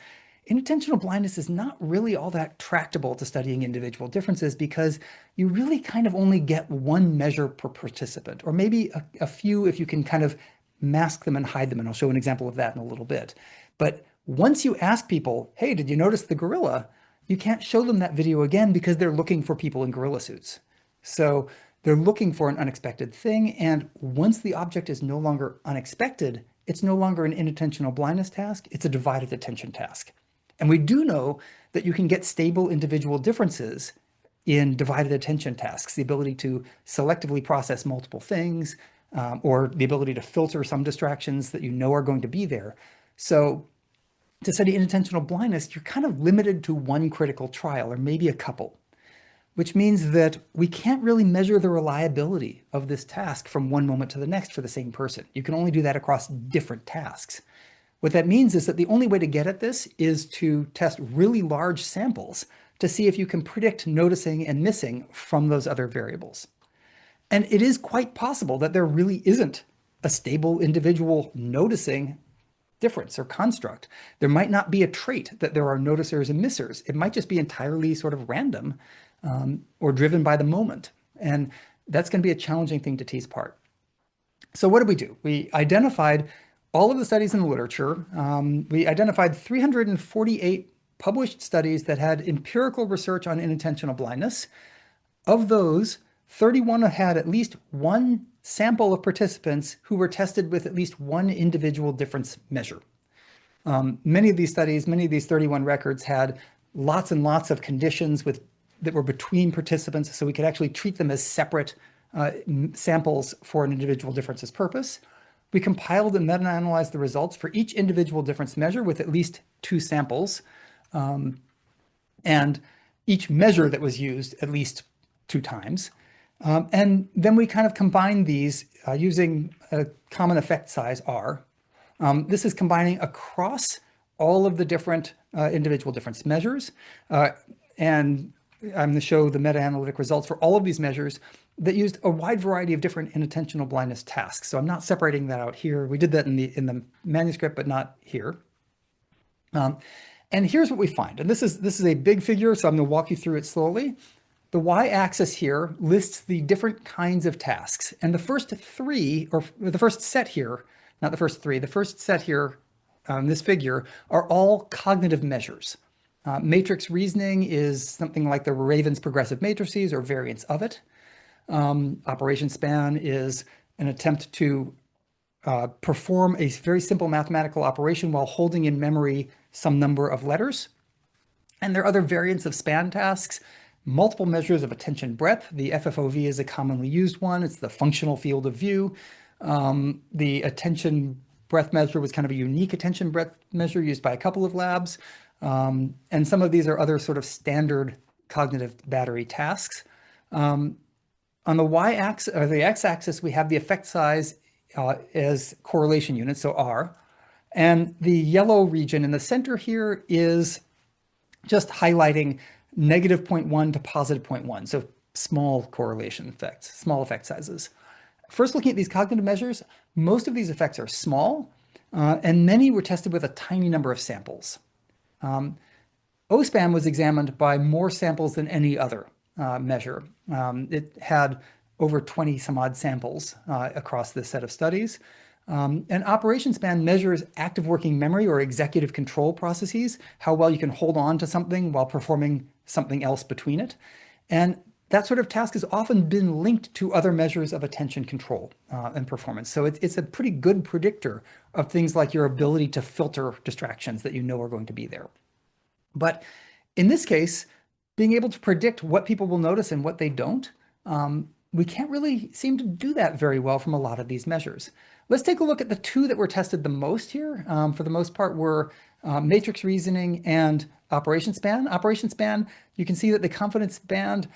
inattentional blindness is not really all that tractable to studying individual differences because you really kind of only get one measure per participant, or maybe a few if you can kind of mask them and hide them. And I'll show an example of that in a little bit. But once you ask people, hey, did you notice the gorilla? You can't show them that video again because they're looking for people in gorilla suits. So they're looking for an unexpected thing. And once the object is no longer unexpected, it's no longer an inattentional blindness task. It's a divided attention task. And we do know that you can get stable individual differences in divided attention tasks, the ability to selectively process multiple things, or the ability to filter some distractions that you know are going to be there. So to study inattentional blindness, you're kind of limited to one critical trial, or maybe a couple, which means that we can't really measure the reliability of this task from one moment to the next for the same person. You can only do that across different tasks. What that means is that the only way to get at this is to test really large samples to see if you can predict noticing and missing from those other variables. And it is quite possible that there really isn't a stable individual noticing difference or construct. There might not be a trait that there are noticers and missers. It might just be entirely sort of random or driven by the moment. And that's going to be a challenging thing to tease apart. So what did we do? We identified all of the studies in the literature. We identified 348 published studies that had empirical research on inattentional blindness. Of those, 31 had at least one sample of participants who were tested with at least one individual difference measure. Many of these studies, many of these 31 records had lots and lots of conditions that were between participants, so we could actually treat them as separate samples for an individual differences purpose. We compiled and meta-analyzed the results for each individual difference measure with at least two samples. And each measure that was used at least 2 times. And then we kind of combine these using a common effect size R. This is combining across all of the different individual difference measures. And I'm going to show the meta-analytic results for all of these measures that used a wide variety of different inattentional blindness tasks. So I'm not separating that out here. We did that in the manuscript, but not here. And here's what we find. And this is a big figure, so I'm going to walk you through it slowly. The y-axis here lists the different kinds of tasks. And the first three, or the first set here, not the first three, the first set here on this figure are all cognitive measures. Matrix reasoning is something like the Raven's progressive matrices or variants of it. Operation span is an attempt to perform a very simple mathematical operation while holding in memory some number of letters. And there are other variants of span tasks, multiple measures of attention breadth. The FFOV is a commonly used one. It's the functional field of view. The attention breadth measure was kind of a unique attention breadth measure used by a couple of labs. And some of these are other sort of standard cognitive battery tasks. On the y-axis or the x-axis, we have the effect size as correlation units, so R. And the yellow region in the center here is just highlighting negative 0.1 to positive 0.1, so small correlation effects, small effect sizes. First, looking at these cognitive measures, most of these effects are small, and many were tested with a tiny number of samples. OSPAN was examined by more samples than any other measure. It had over 20 some odd samples across this set of studies. And operation span measures active working memory or executive control processes, how well you can hold on to something while performing something else between it. And that sort of task has often been linked to other measures of attention control and performance. So it's a pretty good predictor of things like your ability to filter distractions that you know are going to be there. But in this case, being able to predict what people will notice and what they don't, we can't really seem to do that very well from a lot of these measures. Let's take a look at the two that were tested the most here. For the most part were matrix reasoning and operation span. Operation span, you can see that the confidence band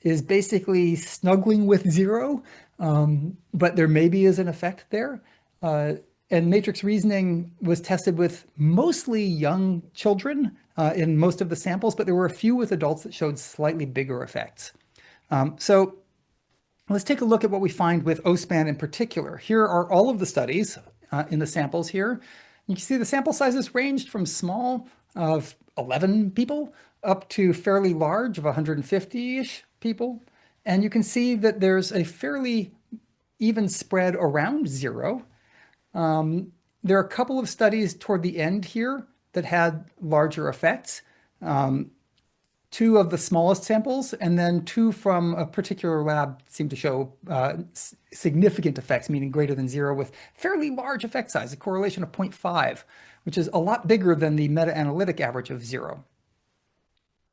is basically snuggling with 0, but there maybe is an effect there. And matrix reasoning was tested with mostly young children in most of the samples, but there were a few with adults that showed slightly bigger effects. So let's take a look at what we find with OSPAN in particular. Here are all of the studies in the samples here. You can see the sample sizes ranged from small of 11 people up to fairly large of 150-ish people. And you can see that there's a fairly even spread around 0. There are a couple of studies toward the end here that had larger effects. 2 of the smallest samples, and then 2 from a particular lab seem to show significant effects, meaning greater than 0, with fairly large effect size, a correlation of 0.5, which is a lot bigger than the meta-analytic average of 0.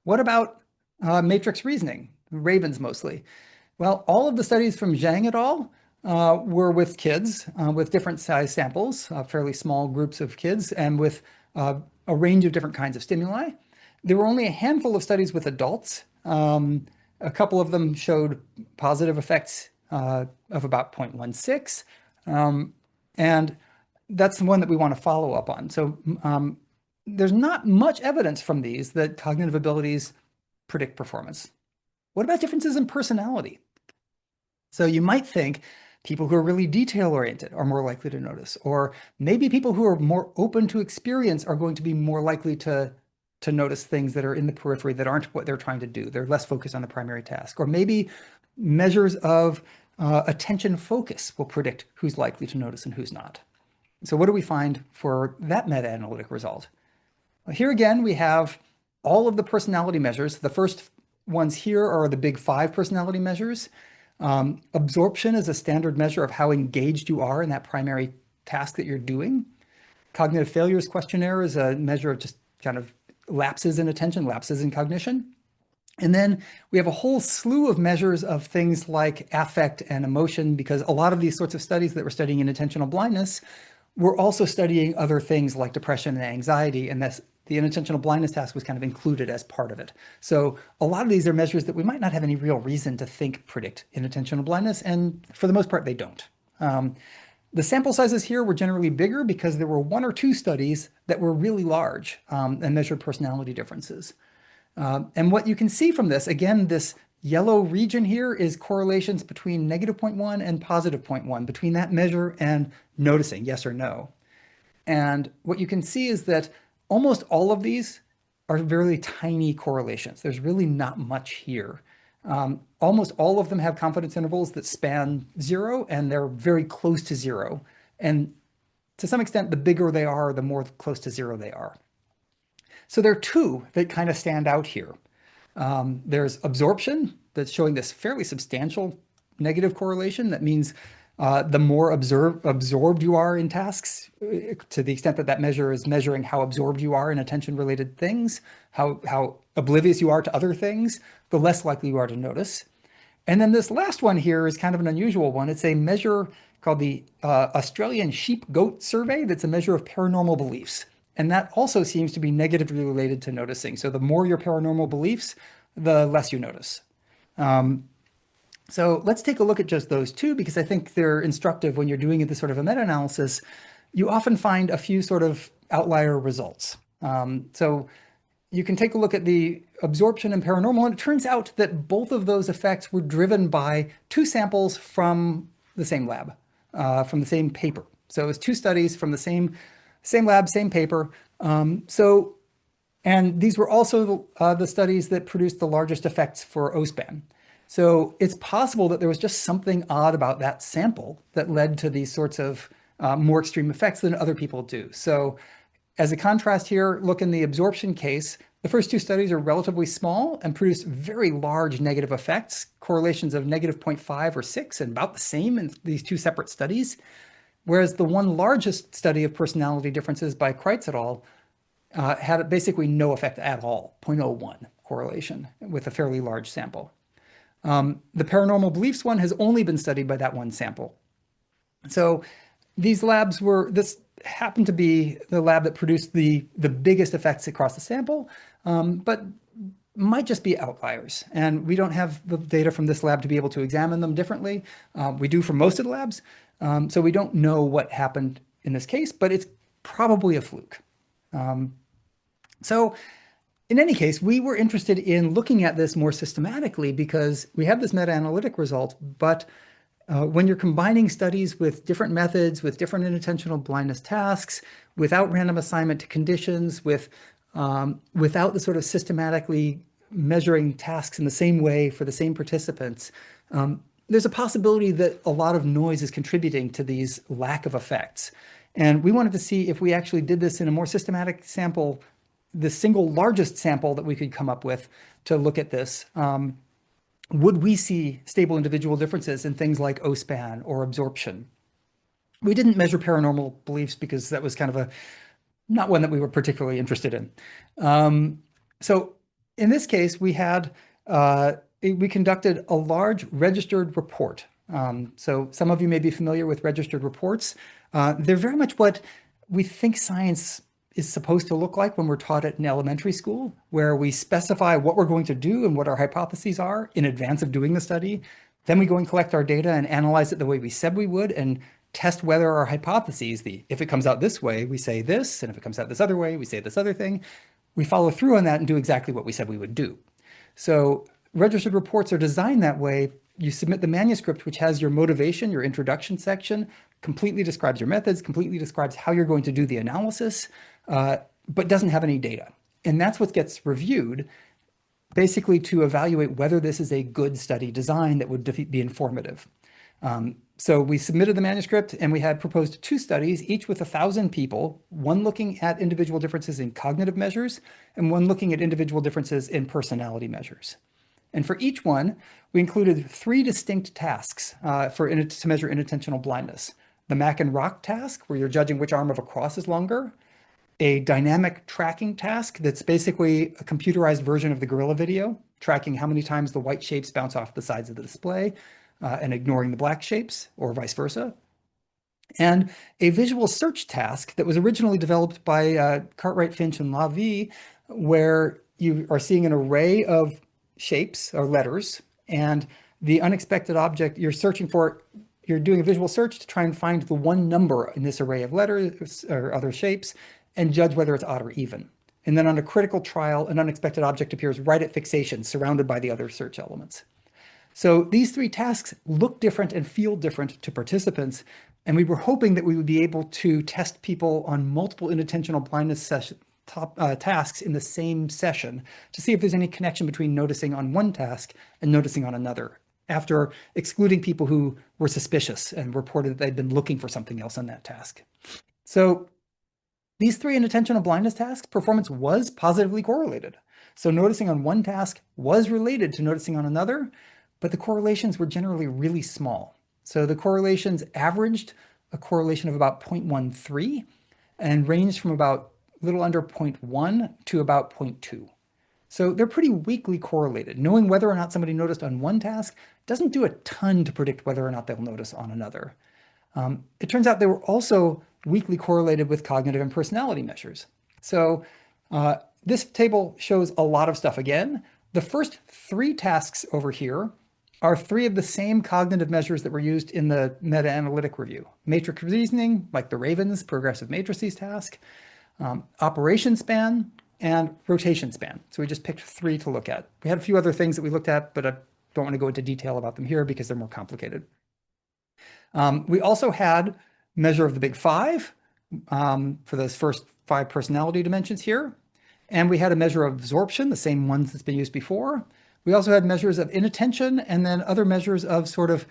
What about matrix reasoning? Ravens mostly. Well, all of the studies from Zhang et al. Were with kids with different size samples, fairly small groups of kids, and with a range of different kinds of stimuli. There were only a handful of studies with adults. A couple of them showed positive effects of about 0.16. And that's the one that we want to follow up on. So there's not much evidence from these that cognitive abilities predict performance. What about differences in personality? So you might think people who are really detail-oriented are more likely to notice, or maybe people who are more open to experience are going to be more likely to notice things that are in the periphery that aren't what they're trying to do. They're less focused on the primary task. Or maybe measures of attention focus will predict who's likely to notice and who's not. So what do we find for that meta-analytic result? Well, here again, we have all of the personality measures. The first ones here are the big 5 personality measures. Absorption is a standard measure of how engaged you are in that primary task that you're doing. Cognitive failures questionnaire is a measure of just kind of lapses in attention, lapses in cognition. And then we have a whole slew of measures of things like affect and emotion, because a lot of these sorts of studies that were studying inattentional blindness were also studying other things like depression and anxiety, and the inattentional blindness task was kind of included as part of it. So a lot of these are measures that we might not have any real reason to think predict inattentional blindness, and for the most part, they don't. The sample sizes here were generally bigger because there were one or two studies that were really large and measured personality differences. And what you can see from this, again, this yellow region here is correlations between negative 0.1 and positive 0.1, between that measure and noticing, yes or no. And what you can see is that almost all of these are very tiny correlations. There's really not much here. Almost all of them have confidence intervals that span 0, and they're very close to 0. And to some extent, the bigger they are, the more close to 0 they are. So there are two that kind of stand out here. There's absorption that's showing this fairly substantial negative correlation. That means the more absorbed you are in tasks, to the extent that that measure is measuring how absorbed you are in attention-related things, how oblivious you are to other things, the less likely you are to notice. And then this last one here is kind of an unusual one. It's a measure called the Australian Sheep-Goat Survey that's a measure of paranormal beliefs. And that also seems to be negatively related to noticing. So the more your paranormal beliefs, the less you notice. So let's take a look at just those two, because I think they're instructive when you're doing this sort of a meta-analysis. You often find a few sort of outlier results. So you can take a look at the absorption and paranormal, and it turns out that both of those effects were driven by two samples from the same lab, from the same paper. So it was two studies from the same lab, same paper. And these were also the studies that produced the largest effects for OSPAN. So it's possible that there was just something odd about that sample that led to these sorts of more extreme effects than other people do. So as a contrast here, look in the absorption case, the first two studies are relatively small and produce very large negative effects, correlations of negative 0.5 or 6, and about the same in these two separate studies. Whereas the one largest study of personality differences by Kreitz et al. Had basically no effect at all, 0.01 correlation with a fairly large sample. The paranormal beliefs one has only been studied by that one sample. So these labs this happened to be the lab that produced the biggest effects across the sample, but might just be outliers. And we don't have the data from this lab to be able to examine them differently. We do for most of the labs. So we don't know what happened in this case, but it's probably a fluke. So in any case, we were interested in looking at this more systematically because we have this meta-analytic result, but when you're combining studies with different methods, with different inattentional blindness tasks, without random assignment to conditions, without the sort of systematically measuring tasks in the same way for the same participants, there's a possibility that a lot of noise is contributing to these lack of effects. And we wanted to see if we actually did this in a more systematic sample, the single largest sample that we could come up with to look at this, would we see stable individual differences in things like OSPAN or absorption? We didn't measure paranormal beliefs because that was kind of not one that we were particularly interested in. So in this case, we conducted a large registered report. So some of you may be familiar with registered reports. They're very much what we think science is supposed to look like when we're taught it in elementary school, where we specify what we're going to do and what our hypotheses are in advance of doing the study. Then we go and collect our data and analyze it the way we said we would and test whether our hypotheses, if it comes out this way, we say this, and if it comes out this other way, we say this other thing. We follow through on that and do exactly what we said we would do. So registered reports are designed that way. You submit the manuscript, which has your motivation, your introduction section, completely describes your methods, completely describes how you're going to do the analysis, but doesn't have any data. And that's what gets reviewed, basically to evaluate whether this is a good study design that would be informative. So we submitted the manuscript and we had proposed two studies, each with 1,000 people, one looking at individual differences in cognitive measures and one looking at individual differences in personality measures. And for each one, we included 3 distinct tasks to measure inattentional blindness. The Mac and Rock task, where you're judging which arm of a cross is longer. A dynamic tracking task that's basically a computerized version of the gorilla video, tracking how many times the white shapes bounce off the sides of the display and ignoring the black shapes, or vice versa. And a visual search task that was originally developed by Cartwright, Finch, and LaVie, where you are seeing an array of shapes or letters, and the unexpected object you're searching for, you're doing a visual search to try and find the one number in this array of letters or other shapes and judge whether it's odd or even. And then on a critical trial, an unexpected object appears right at fixation, surrounded by the other search elements. So these three tasks look different and feel different to participants, and we were hoping that we would be able to test people on multiple inattentional blindness tasks in the same session to see if there's any connection between noticing on one task and noticing on another, after excluding people who were suspicious and reported that they'd been looking for something else on that task. So these three inattentional blindness tasks, performance was positively correlated. So noticing on one task was related to noticing on another, but the correlations were generally really small. So the correlations averaged a correlation of about 0.13 and ranged from about a little under 0.1 to about 0.2. So they're pretty weakly correlated. Knowing whether or not somebody noticed on one task doesn't do a ton to predict whether or not they'll notice on another. It turns out they were also weakly correlated with cognitive and personality measures. So this table shows a lot of stuff again. The first three tasks over here are three of the same cognitive measures that were used in the meta-analytic review. Matrix reasoning, like the Ravens progressive matrices task, operation span, and rotation span. So we just picked three to look at. We had a few other things that we looked at, but I don't want to go into detail about them here because they're more complicated. We also had measure of the big five for those first 5 personality dimensions here. And we had a measure of absorption, the same ones that's been used before. We also had measures of inattention and then other measures of sort of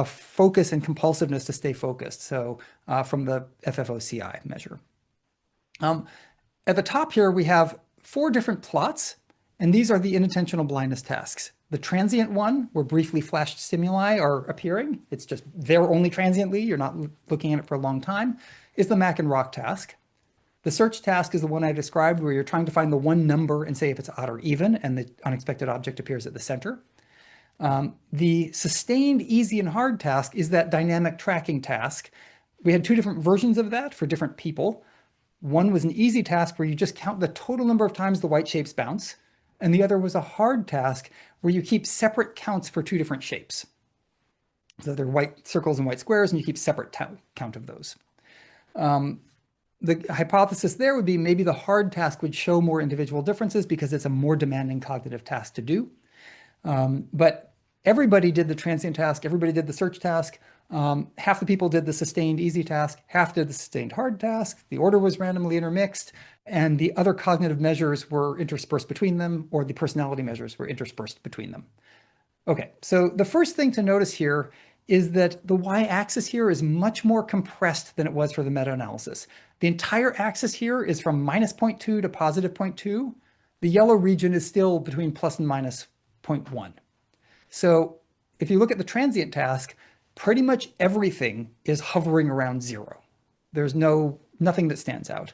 focus and compulsiveness to stay focused. So from the FFOCI measure. At the top here, we have 4 different plots, and these are the inattentional blindness tasks. The transient one, where briefly flashed stimuli are appearing, it's just there only transiently, you're not looking at it for a long time, is the Mac and Rock task. The search task is the one I described where you're trying to find the one number and say if it's odd or even, and the unexpected object appears at the center. The sustained, easy, and hard task is that dynamic tracking task. We had 2 different versions of that for different people. One was an easy task where you just count the total number of times the white shapes bounce, and the other was a hard task where you keep separate counts for 2 different shapes. So they're white circles and white squares, and you keep separate count of those. The hypothesis there would be maybe the hard task would show more individual differences because it's a more demanding cognitive task to do. But everybody did the transient task, everybody did the search task. Half the people did the sustained easy task, half did the sustained hard task. The order was randomly intermixed, and the other cognitive measures were interspersed between them, or the personality measures were interspersed between them. Okay, so the first thing to notice here is that the y-axis here is much more compressed than it was for the meta-analysis. The entire axis here is from minus 0.2 to positive 0.2. The yellow region is still between plus and minus 0.1. So if you look at the transient task, pretty much everything is hovering around 0. There's nothing that stands out.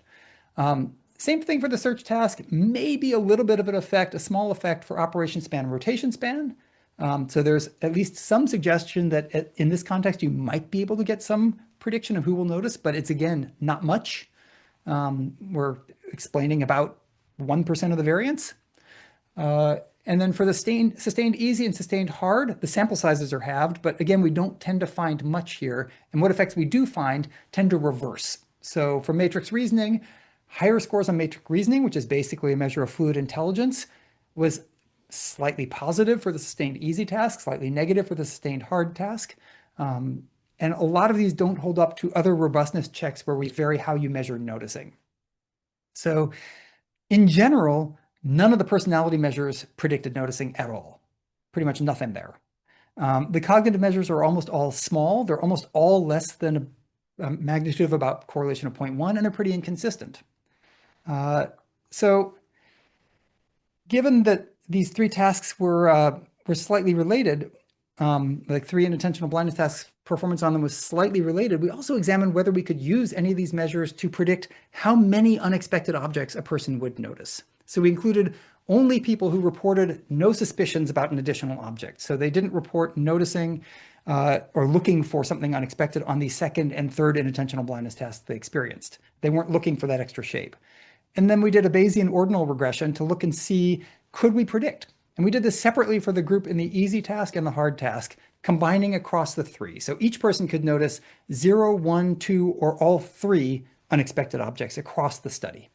Same thing for the search task, maybe a little bit of an effect, a small effect for operation span and rotation span. So there's at least some suggestion that in this context, you might be able to get some prediction of who will notice, but it's, again, not much. We're explaining about 1% of the variance. And then for the sustained easy and sustained hard, the sample sizes are halved, but again, we don't tend to find much here. And what effects we do find tend to reverse. So for matrix reasoning, higher scores on matrix reasoning, which is basically a measure of fluid intelligence, was slightly positive for the sustained easy task, slightly negative for the sustained hard task. And a lot of these don't hold up to other robustness checks where we vary how you measure noticing. So in general, none of the personality measures predicted noticing at all. Pretty much nothing there. The cognitive measures are almost all small. They're almost all less than a magnitude of about correlation of 0.1, and they're pretty inconsistent. So given that these 3 tasks were slightly related, like 3 inattentional blindness tasks, performance on them was slightly related, we also examined whether we could use any of these measures to predict how many unexpected objects a person would notice. So we included only people who reported no suspicions about an additional object. So they didn't report noticing or looking for something unexpected on the second and third inattentional blindness test they experienced. They weren't looking for that extra shape. And then we did a Bayesian ordinal regression to look and see, could we predict? And we did this separately for the group in the easy task and the hard task, combining across the three. So each person could notice 0, 1, 2, or all three unexpected objects across the study.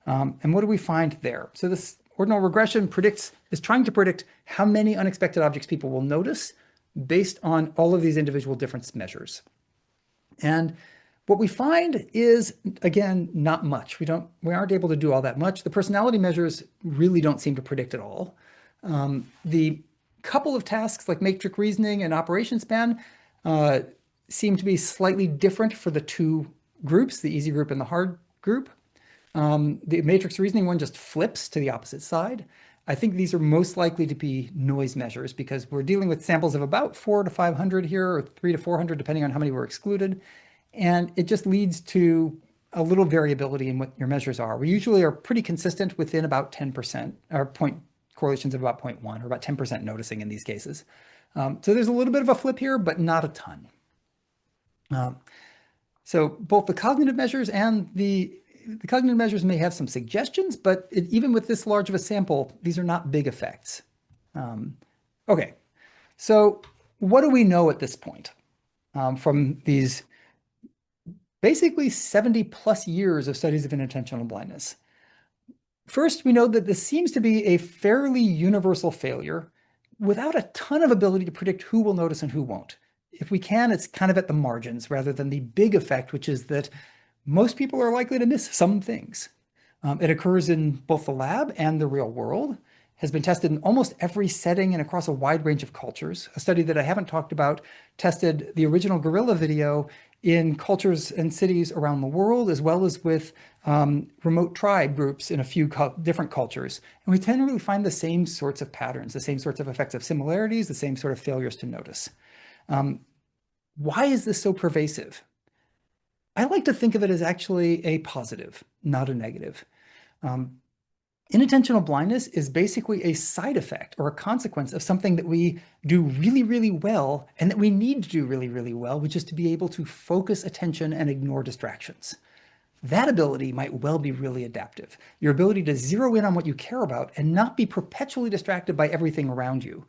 And what do we find there? So this ordinal regression is trying to predict how many unexpected objects people will notice based on all of these individual difference measures. And what we find is, again, not much. We aren't able to do all that much. The personality measures really don't seem to predict at all. The couple of tasks like matrix reasoning and operation span seem to be slightly different for the two groups, the easy group and the hard group. The matrix reasoning one just flips to the opposite side. I think these are most likely to be noise measures because we're dealing with samples of about 400 to 500 here, or 300 to 400, depending on how many were excluded. And it just leads to a little variability in what your measures are. We usually are pretty consistent within about 10%, or point correlations of about 0.1, or about 10% noticing in these cases. So there's a little bit of a flip here, but not a ton. So both the cognitive measures and the cognitive measures may have some suggestions, but even with this large of a sample, these are not big effects. Okay, so what do we know at this point from these basically 70 plus years of studies of inattentional blindness? First, we know that this seems to be a fairly universal failure without a ton of ability to predict who will notice and who won't. If we can, it's kind of at the margins rather than the big effect, which is that most people are likely to miss some things. It occurs in both the lab and the real world, has been tested in almost every setting and across a wide range of cultures. A study that I haven't talked about tested the original gorilla video in cultures and cities around the world, as well as with remote tribe groups in a few different cultures. And we tend to really find the same sorts of patterns, the same sorts of effects of similarities, the same sort of failures to notice. Why is this so pervasive? I like to think of it as actually a positive, not a negative. Inattentional blindness is basically a side effect or a consequence of something that we do really, really well and that we need to do really, really well, which is to be able to focus attention and ignore distractions. That ability might well be really adaptive. Your ability to zero in on what you care about and not be perpetually distracted by everything around you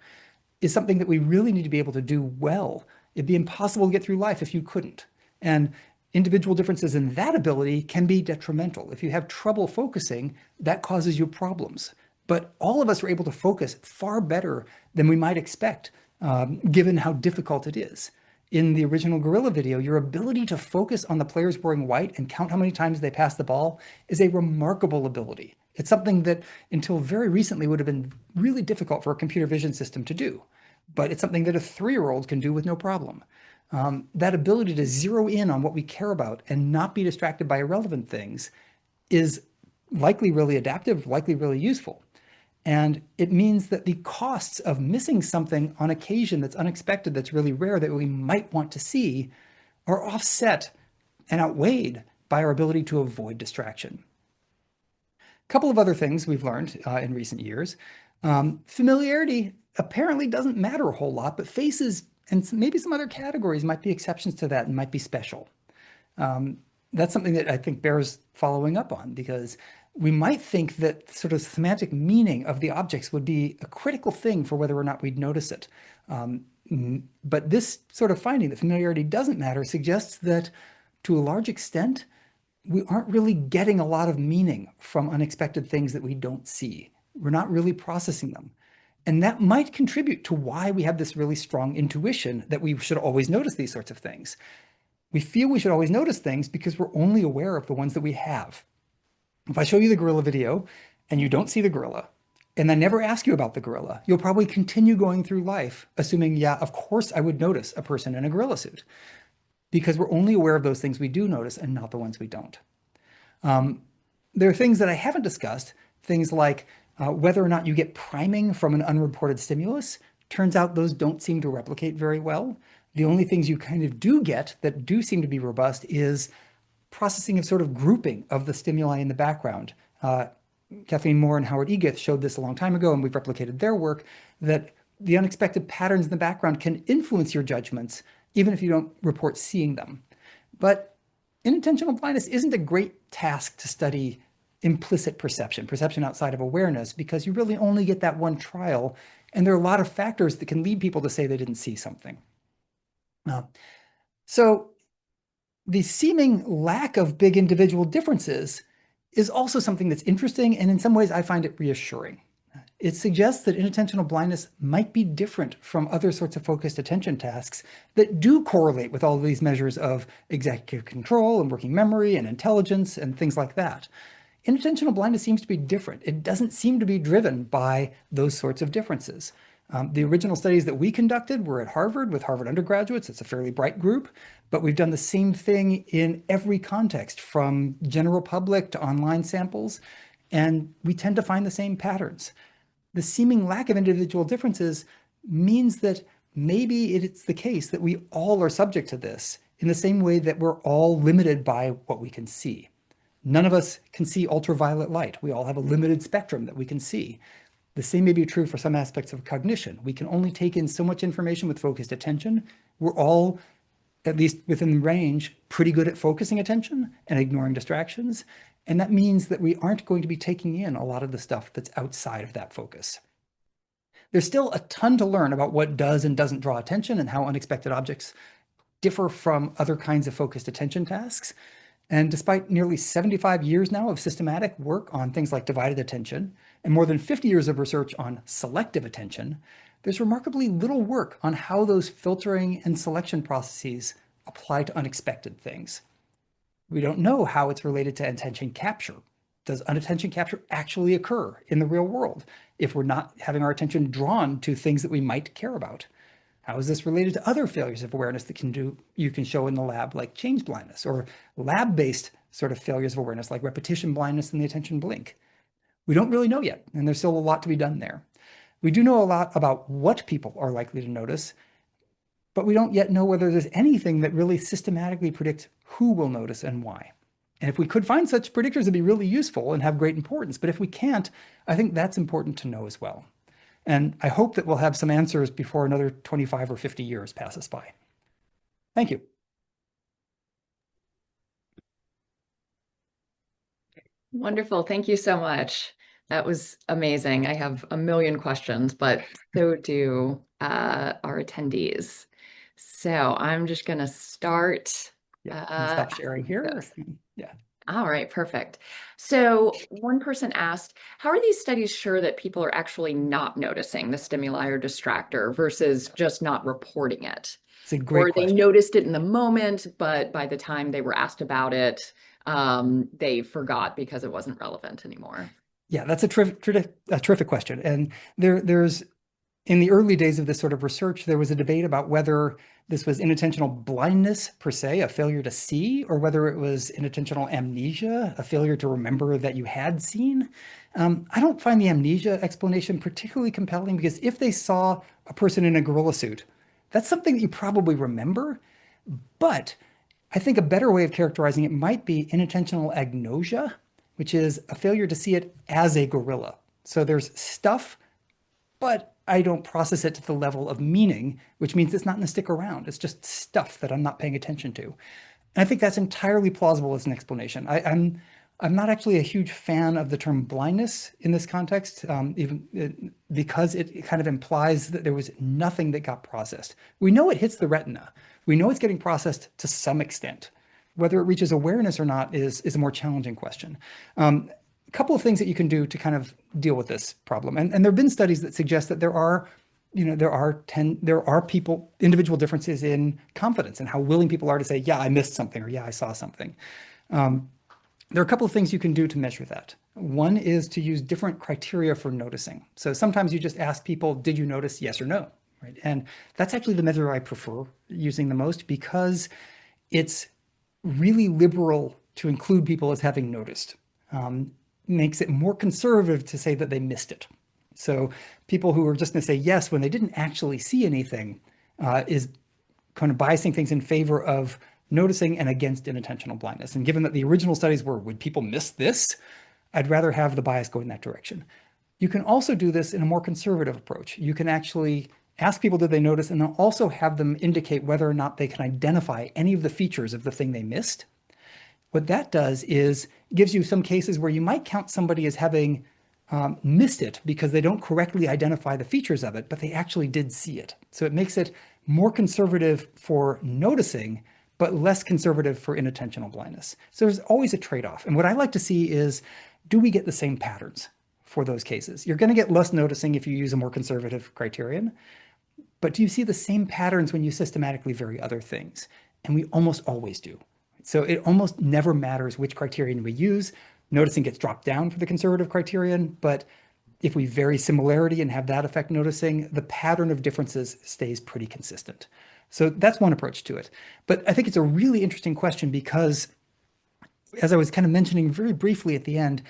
is something that we really need to be able to do well. It'd be impossible to get through life if you couldn't. And individual differences in that ability can be detrimental. If you have trouble focusing, that causes you problems. But all of us are able to focus far better than we might expect, given how difficult it is. In the original gorilla video, your ability to focus on the players wearing white and count how many times they pass the ball is a remarkable ability. It's something that until very recently would have been really difficult for a computer vision system to do. But it's something that a 3-year-old can do with no problem. That ability to zero in on what we care about and not be distracted by irrelevant things is likely really adaptive, likely really useful. And it means that the costs of missing something on occasion that's unexpected, that's really rare, that we might want to see, are offset and outweighed by our ability to avoid distraction. A couple of other things we've learned in recent years. Familiarity apparently doesn't matter a whole lot, but faces and maybe some other categories might be exceptions to that and might be special. That's something that I think bears following up on, because we might think that sort of semantic meaning of the objects would be a critical thing for whether or not we'd notice it. But this sort of finding that familiarity doesn't matter suggests that to a large extent, we aren't really getting a lot of meaning from unexpected things that we don't see. We're not really processing them. And that might contribute to why we have this really strong intuition that we should always notice these sorts of things. We feel we should always notice things because we're only aware of the ones that we have. If I show you the gorilla video and you don't see the gorilla, and I never ask you about the gorilla, you'll probably continue going through life assuming, yeah, of course I would notice a person in a gorilla suit, because we're only aware of those things we do notice and not the ones we don't. There are things that I haven't discussed, things like whether or not you get priming from an unreported stimulus. Turns out those don't seem to replicate very well. The only things you kind of do get that do seem to be robust is processing of sort of grouping of the stimuli in the background. Kathleen Moore and Howard Egith showed this a long time ago, and we've replicated their work, that the unexpected patterns in the background can influence your judgments, even if you don't report seeing them. But inattentional blindness isn't a great task to study implicit perception, perception outside of awareness, because you really only get that one trial. And there are a lot of factors that can lead people to say they didn't see something. Uh, so the seeming lack of big individual differences is also something that's interesting, and in some ways I find it reassuring. It suggests that inattentional blindness might be different from other sorts of focused attention tasks that do correlate with all of these measures of executive control and working memory and intelligence and things like that. Inattentional blindness seems to be different. It doesn't seem to be driven by those sorts of differences. The original studies that we conducted were at Harvard with Harvard undergraduates. It's a fairly bright group, but we've done the same thing in every context, from general public to online samples, and we tend to find the same patterns. The seeming lack of individual differences means that maybe it's the case that we all are subject to this in the same way that we're all limited by what we can see. None of us can see ultraviolet light. We all have a limited spectrum that we can see. The same may be true for some aspects of cognition. We can only take in so much information with focused attention. We're all, at least within range, pretty good at focusing attention and ignoring distractions. And that means that we aren't going to be taking in a lot of the stuff that's outside of that focus. There's still a ton to learn about what does and doesn't draw attention and how unexpected objects differ from other kinds of focused attention tasks. And despite nearly 75 years now of systematic work on things like divided attention and more than 50 years of research on selective attention, there's remarkably little work on how those filtering and selection processes apply to unexpected things. We don't know how it's related to attention capture. Does unattention capture actually occur in the real world if we're not having our attention drawn to things that we might care about? How is this related to other failures of awareness that you can show in the lab, like change blindness, or lab-based sort of failures of awareness, like repetition blindness and the attention blink? We don't really know yet, and there's still a lot to be done there. We do know a lot about what people are likely to notice, but we don't yet know whether there's anything that really systematically predicts who will notice and why. And if we could find such predictors, it'd be really useful and have great importance. But if we can't, I think that's important to know as well. And I hope that we'll have some answers before another 25 or 50 years passes by. Thank you. Wonderful. Thank you so much. That was amazing. I have a million questions, but so do our attendees. So I'm just going to start. Yeah, stop sharing here. Yeah. All right, perfect. So one person asked, how are these studies sure that people are actually not noticing the stimuli or distractor versus just not reporting it? It's a great question. They noticed it in the moment, but by the time they were asked about it, they forgot because it wasn't relevant anymore. Yeah, that's a terrific question. And there's in the early days of this sort of research, there was a debate about whether this was inattentional blindness per se, a failure to see, or whether it was inattentional amnesia, a failure to remember that you had seen. I don't find the amnesia explanation particularly compelling, because if they saw a person in a gorilla suit, that's something that you probably remember. But I think a better way of characterizing it might be inattentional agnosia, which is a failure to see it as a gorilla. So there's stuff, but I don't process it to the level of meaning, which means it's not going to stick around. It's just stuff that I'm not paying attention to. And I think that's entirely plausible as an explanation. I'm not actually a huge fan of the term blindness in this context, because it kind of implies that there was nothing that got processed. We know it hits the retina. We know it's getting processed to some extent. Whether it reaches awareness or not is a more challenging question. A couple of things that you can do to kind of deal with this problem. And there have been studies that suggest that there are individual differences in confidence and how willing people are to say, yeah, I missed something, or yeah, I saw something. There are a couple of things you can do to measure that. One is to use different criteria for noticing. So sometimes you just ask people, did you notice, yes or no? Right? And that's actually the measure I prefer using the most, because it's really liberal to include people as having noticed. Makes it more conservative to say that they missed it. So people who are just going to say yes when they didn't actually see anything is kind of biasing things in favor of noticing and against inattentional blindness. And given that the original studies were, would people miss this? I'd rather have the bias go in that direction. You can also do this in a more conservative approach. You can actually ask people, did they notice, and then also have them indicate whether or not they can identify any of the features of the thing they missed. What that does is gives you some cases where you might count somebody as having missed it because they don't correctly identify the features of it, but they actually did see it. So it makes it more conservative for noticing, but less conservative for inattentional blindness. So there's always a trade-off. And what I like to see is, do we get the same patterns for those cases? You're going to get less noticing if you use a more conservative criterion, but do you see the same patterns when you systematically vary other things? And we almost always do. So it almost never matters which criterion we use. Noticing gets dropped down for the conservative criterion, but if we vary similarity and have that affect noticing, the pattern of differences stays pretty consistent. So that's one approach to it. But I think it's a really interesting question because, as I was kind of mentioning very briefly at the end,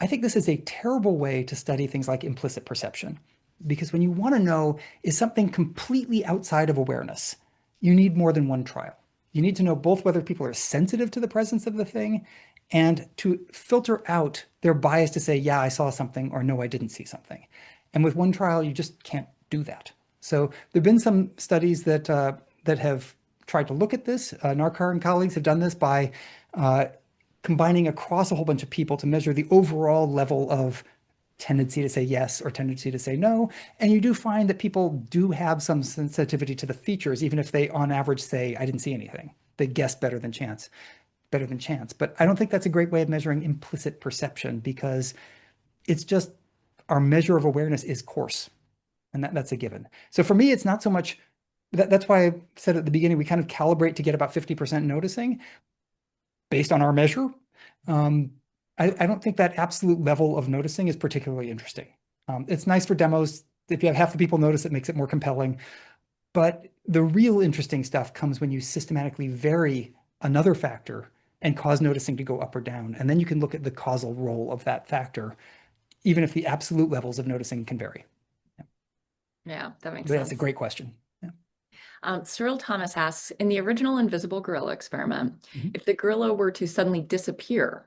I think this is a terrible way to study things like implicit perception. Because when you want to know, is something completely outside of awareness, you need more than one trial. You need to know both whether people are sensitive to the presence of the thing and to filter out their bias to say, yeah, I saw something, or no, I didn't see something. And with one trial, you just can't do that. So there have been some studies that have tried to look at this. Narkar and colleagues have done this by combining across a whole bunch of people to measure the overall level of tendency to say yes or tendency to say no. And you do find that people do have some sensitivity to the features, even if they on average say, I didn't see anything. They guess better than chance. But I don't think that's a great way of measuring implicit perception because it's just our measure of awareness is coarse. And that's a given. So for me, it's not so much that's why I said at the beginning, we kind of calibrate to get about 50% noticing based on our measure. I don't think that absolute level of noticing is particularly interesting. It's nice for demos. If you have half the people notice, it makes it more compelling. But the real interesting stuff comes when you systematically vary another factor and cause noticing to go up or down. And then you can look at the causal role of that factor, even if the absolute levels of noticing can vary. Yeah, that makes That's a sense. great question. Yeah. Cyril Thomas asks, in the original invisible gorilla experiment, Mhm. if the gorilla were to suddenly disappear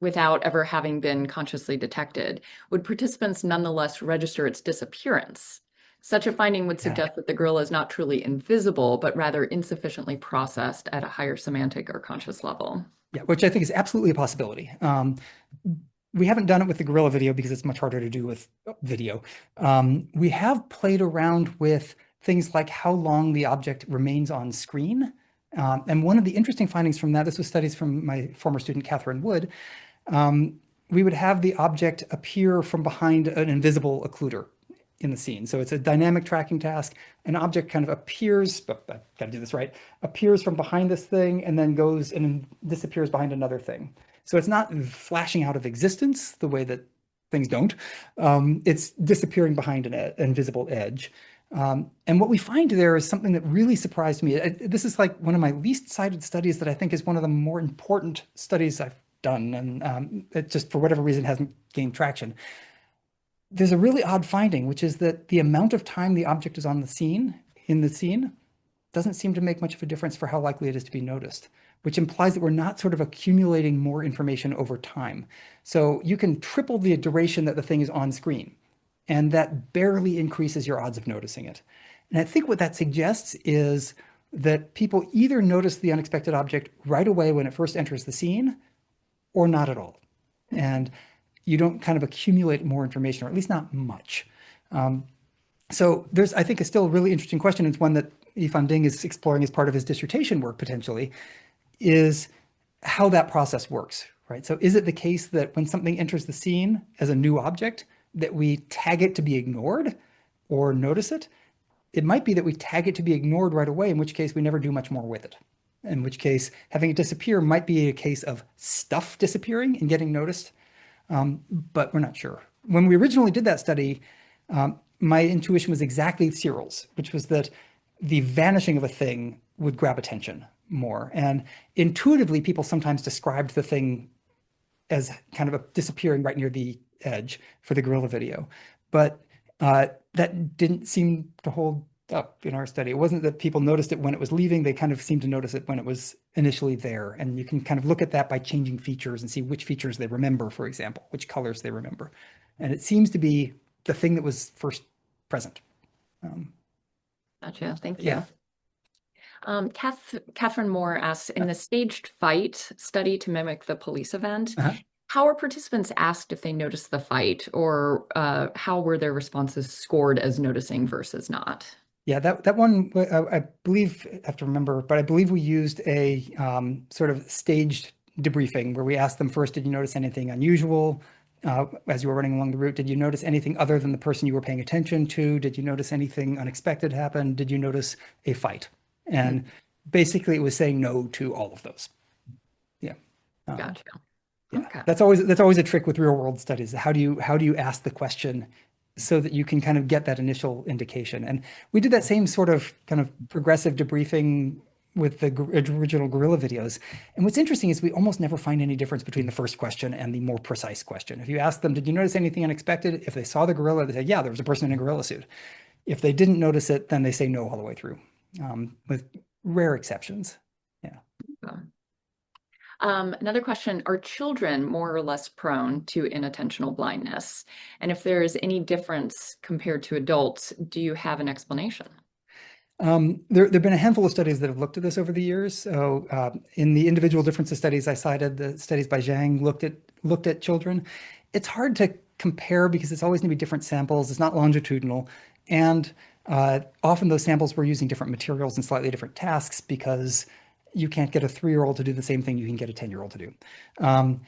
without ever having been consciously detected, would participants nonetheless register its disappearance? Such a finding would Yeah. suggest that the gorilla is not truly invisible, but rather insufficiently processed at a higher semantic or conscious level. Yeah, which I think is absolutely a possibility. We haven't done it with the gorilla video because it's much harder to do with video. We have played around with things like how long the object remains on screen. And one of the interesting findings from that, this was studies from my former student, Catherine Wood, we would have the object appear from behind an invisible occluder in the scene. So it's a dynamic tracking task. An object kind of appears, but I've got to do this right, appears from behind this thing and then goes and disappears behind another thing. So it's not flashing out of existence the way that things don't. It's disappearing behind an invisible edge. And what we find there is something that really surprised me. This is like one of my least cited studies that I think is one of the more important studies I've done. And it just, for whatever reason, hasn't gained traction. There's a really odd finding, which is that the amount of time the object is on the scene, in the scene, doesn't seem to make much of a difference for how likely it is to be noticed, which implies that we're not sort of accumulating more information over time. So you can triple the duration that the thing is on screen, and that barely increases your odds of noticing it. And I think what that suggests is that people either notice the unexpected object right away when it first enters the scene, or not at all. And you don't kind of accumulate more information, or at least not much. So there's, I think, is still a really interesting question. It's one that Yifan Ding is exploring as part of his dissertation work potentially, is how that process works, right? So is it the case that when something enters the scene as a new object, that we tag it to be ignored or notice it? It might be that we tag it to be ignored right away, in which case we never do much more with it. In which case, having it disappear might be a case of stuff disappearing and getting noticed, but we're not sure. When we originally did that study, my intuition was exactly Cyril's, which was that the vanishing of a thing would grab attention more. And intuitively, people sometimes described the thing as kind of disappearing right near the edge for the gorilla video. But that didn't seem to hold up in our study. It wasn't that people noticed it when it was leaving. They kind of seemed to notice it when it was initially there. And you can kind of look at that by changing features and see which features they remember, for example, which colors they remember. And it seems to be the thing that was first present. Um, Gotcha. Thank yeah. you. Catherine Moore asks, in the staged fight study to mimic the police event, Uh-huh. how are participants asked if they noticed the fight, or how were their responses scored as noticing versus not? Yeah, that one, I believe, I have to remember, but I believe we used a sort of staged debriefing where we asked them first, did you notice anything unusual as you were running along the route? Did you notice anything other than the person you were paying attention to? Did you notice anything unexpected happen? Did you notice a fight? Hmm, And basically, it was saying no to all of those. Yeah. Um, gotcha. yeah, Okay. that's always a trick with real world studies. How do you ask the question so that you can kind of get that initial indication? And we did that same sort of kind of progressive debriefing with the original gorilla videos. And what's interesting is we almost never find any difference between the first question and the more precise question. If you ask them, did you notice anything unexpected? If they saw the gorilla, they say, yeah, there was a person in a gorilla suit. If they didn't notice it, then they say no all the way through, with rare exceptions. Yeah. Another question, are children more or less prone to inattentional blindness? And if there is any difference compared to adults, do you have an explanation? There've been a handful of studies that have looked at this over the years. So, in the individual differences studies I cited, the studies by Zhang looked at children. It's hard to compare because it's always going to be different samples. It's not longitudinal, and often those samples were using different materials and slightly different tasks because you can't get a 3-year-old to do the same thing you can get a 10-year-old to do. Um,